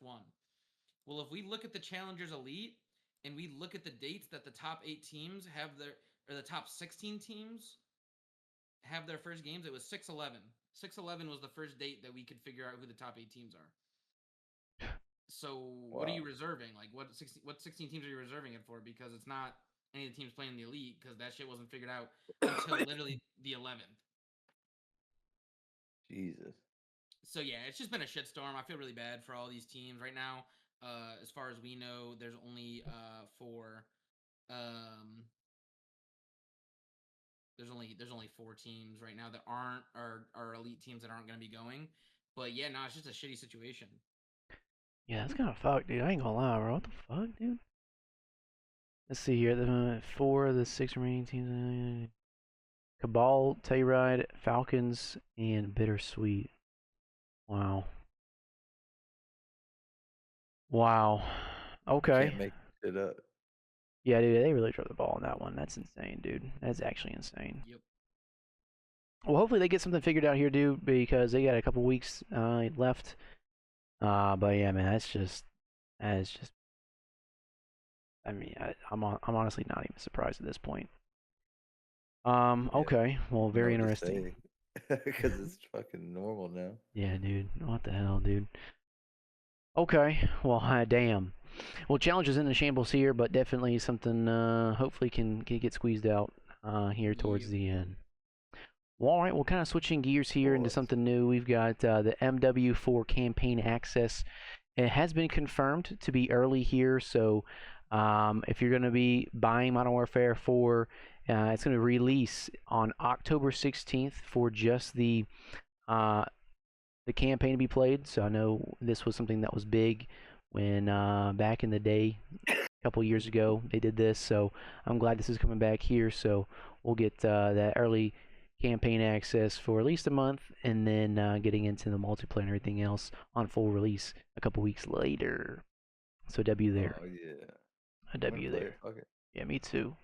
Well, if we look at the Challengers Elite and we look at the dates that the top 8 teams have their, or the top 16 teams have their first games, it was 6/11. 6/11 was the first date that we could figure out who the top 8 teams are. So what are you reserving? Like what 16 teams are you reserving it for? Because it's not any of the teams playing the elite because that shit wasn't figured out until literally the 11th. Jesus. So yeah, it's just been a shitstorm. I feel really bad for all these teams right now. As far as we know, there's only there's only 4 teams right now that aren't are elite teams that aren't going to be going. But yeah, no, it's just a shitty situation. Yeah, that's kind of fucked, dude. I ain't gonna lie, bro. What the fuck, dude? Let's see here. The 4 of the 6 remaining teams: Cabal, Telluride, Falcons, and Bittersweet. Wow. Wow. Okay. Can't make it up. Yeah, dude, they really dropped the ball on that one. That's insane, dude. That's actually insane. Yep. Well, hopefully they get something figured out here, dude, because they got a couple weeks left. But yeah, man, that's just. I mean, I'm honestly not even surprised at this point. Okay. Well, very interesting. Because it's fucking normal now. Yeah, dude. What the hell, dude? Okay. Well, damn. Well, challenges in the shambles here, but definitely something. Hopefully can get squeezed out here towards the end. Well, all right. Well, kind of switching gears here into something new. We've got the MW4 campaign access. It has been confirmed to be early here, so if you're going to be buying Modern Warfare 4, it's going to release on October 16th for just the campaign to be played. So I know this was something that was big when back in the day, a couple years ago, they did this. So I'm glad this is coming back here. So we'll get that early campaign access for at least a month, and then getting into the multiplayer and everything else on full release a couple weeks later. So W there. Oh yeah. A W there. Okay. Yeah, me too.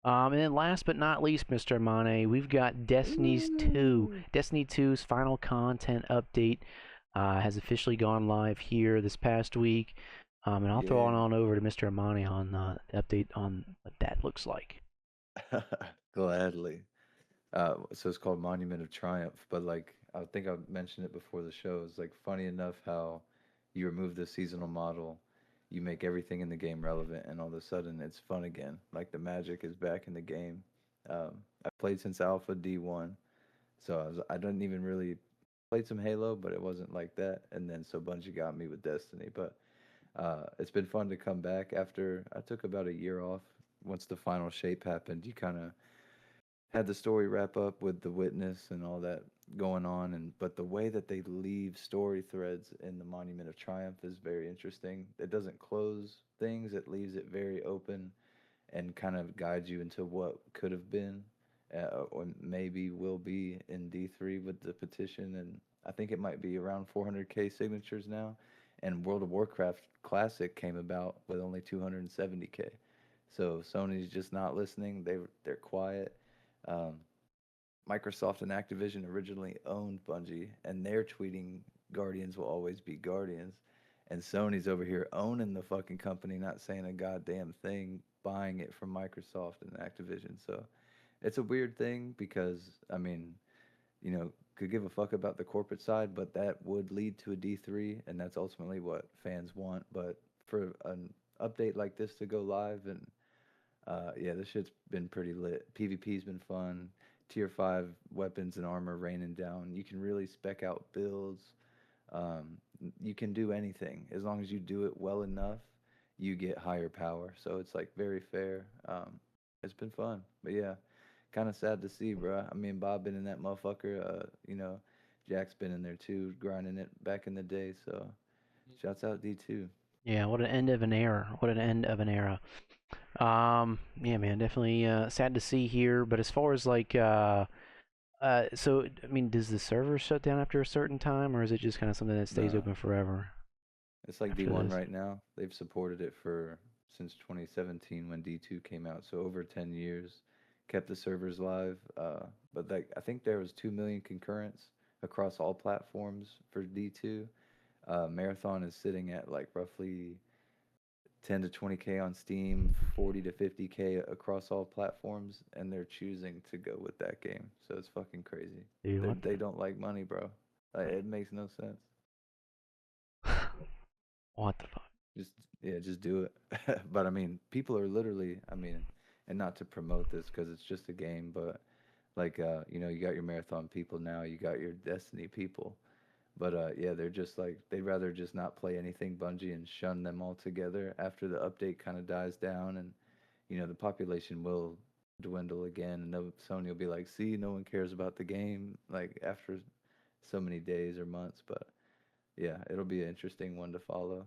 And then last but not least, Mr. AMANE, we've got Destiny's 2. Destiny 2's final content update has officially gone live here this past week. And I'll throw it on over to Mr. AMANE on the update on what that looks like. Gladly. So it's called Monument of Triumph, but like I think I mentioned it before the show. It's like funny enough how you remove the seasonal model, you make everything in the game relevant, and all of a sudden it's fun again. Like the magic is back in the game. I've played since Alpha D1, so I didn't even really played some Halo, but it wasn't like that. And then so Bungie got me with Destiny, but it's been fun to come back after I took about a year off. Once the final shape happened, you kind of had the story wrap up with the witness and all that going on, and but the way that they leave story threads in the Monument of Triumph is very interesting. It doesn't close things, it leaves it very open and kind of guides you into what could have been, or maybe will be in D3 with the petition. And I think it might be around 400K signatures now, and World of Warcraft Classic came about with only 270K. So Sony's just not listening. They're quiet. Microsoft and Activision originally owned Bungie, and they're tweeting Guardians will always be Guardians. and Sony's over here owning the fucking company, not saying a goddamn thing, buying it from Microsoft and Activision. So it's a weird thing because I mean, could give a fuck about the corporate side, but that would lead to a D3, and that's ultimately what fans want. But for an update like this to go live, and yeah, this shit's been pretty lit. PvP's been fun. Tier 5 weapons and armor raining down. You can really spec out builds. You can do anything. As long as you do it well enough, you get higher power. So it's like very fair. It's been fun. But yeah, kind of sad to see, bro. I mean, Bob been in that motherfucker. Jack's been in there too, grinding it back in the day. So, shouts out D2. Yeah, what an end of an era. What an end of an era. Yeah, man, definitely sad to see here. But as far as like, so I mean, does the server shut down after a certain time, or is it just kind of something that stays Nah. open forever? It's like After D1 this. right now. They've supported it since 2017 when D2 came out. So over 10 years, kept the servers live. But I think there was 2 million concurrents across all platforms for D2. Marathon is sitting at like roughly 10 to 20K on Steam, 40 to 50K across all platforms, and they're choosing to go with that game. So it's fucking crazy. Dude, They don't like money, bro. It makes no sense. what the fuck? Just do it. But I mean, people are literally, and not to promote this because it's just a game, but like, you got your Marathon people now, you got your Destiny people. But yeah, they're just like, they'd rather just not play anything Bungie and shun them altogether after the update kind of dies down, and the population will dwindle again, and Sony will be like, see, no one cares about the game, like after so many days or months. But yeah, it'll be an interesting one to follow.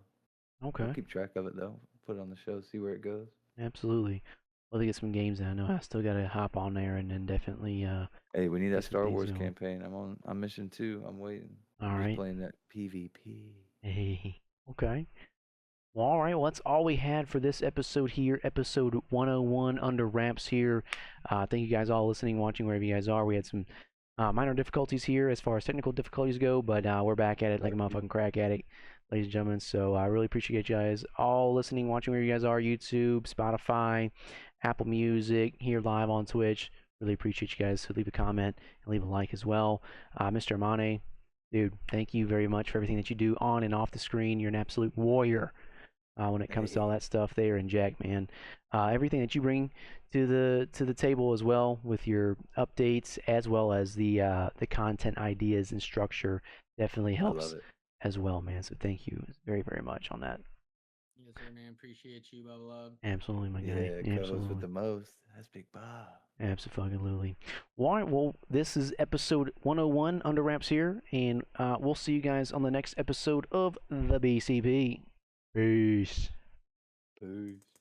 Okay, We'll keep track of it though. Put it on the show, see where it goes. absolutely. Well, to get some games in, I know I still gotta hop on there and then definitely Hey, we need get that some Star things Wars going. campaign. I'm mission 2. I'm waiting. All I'm just right. playing that PvP. Hey. Okay. Well, all right. Well, that's all we had for this episode here, episode 101 under wraps here. Thank you guys all listening, watching, wherever you guys are. We had some minor difficulties here as far as technical difficulties go, but we're back at it like a motherfucking crack addict, ladies and gentlemen. So I really appreciate you guys all listening, watching, wherever you guys are, YouTube, Spotify, Apple Music, here live on Twitch. Really appreciate you guys. So leave a comment and leave a like as well. Mr. AMANE, dude, thank you very much for everything that you do on and off the screen. You're an absolute warrior when it comes to all that stuff there. And Jack, man, everything that you bring to the table as well with your updates as well as the content ideas and structure definitely I love helps it. as well, man. So thank you very, very much on that. Yes, sir, man. Appreciate you, Bubba. Absolutely, my guy. Yeah, co-host Absolutely. with the most. That's Big Bob. Absolutely. Well, all right, well, this is episode 101 under wraps here, and we'll see you guys on the next episode of the BCP. Peace. Peace.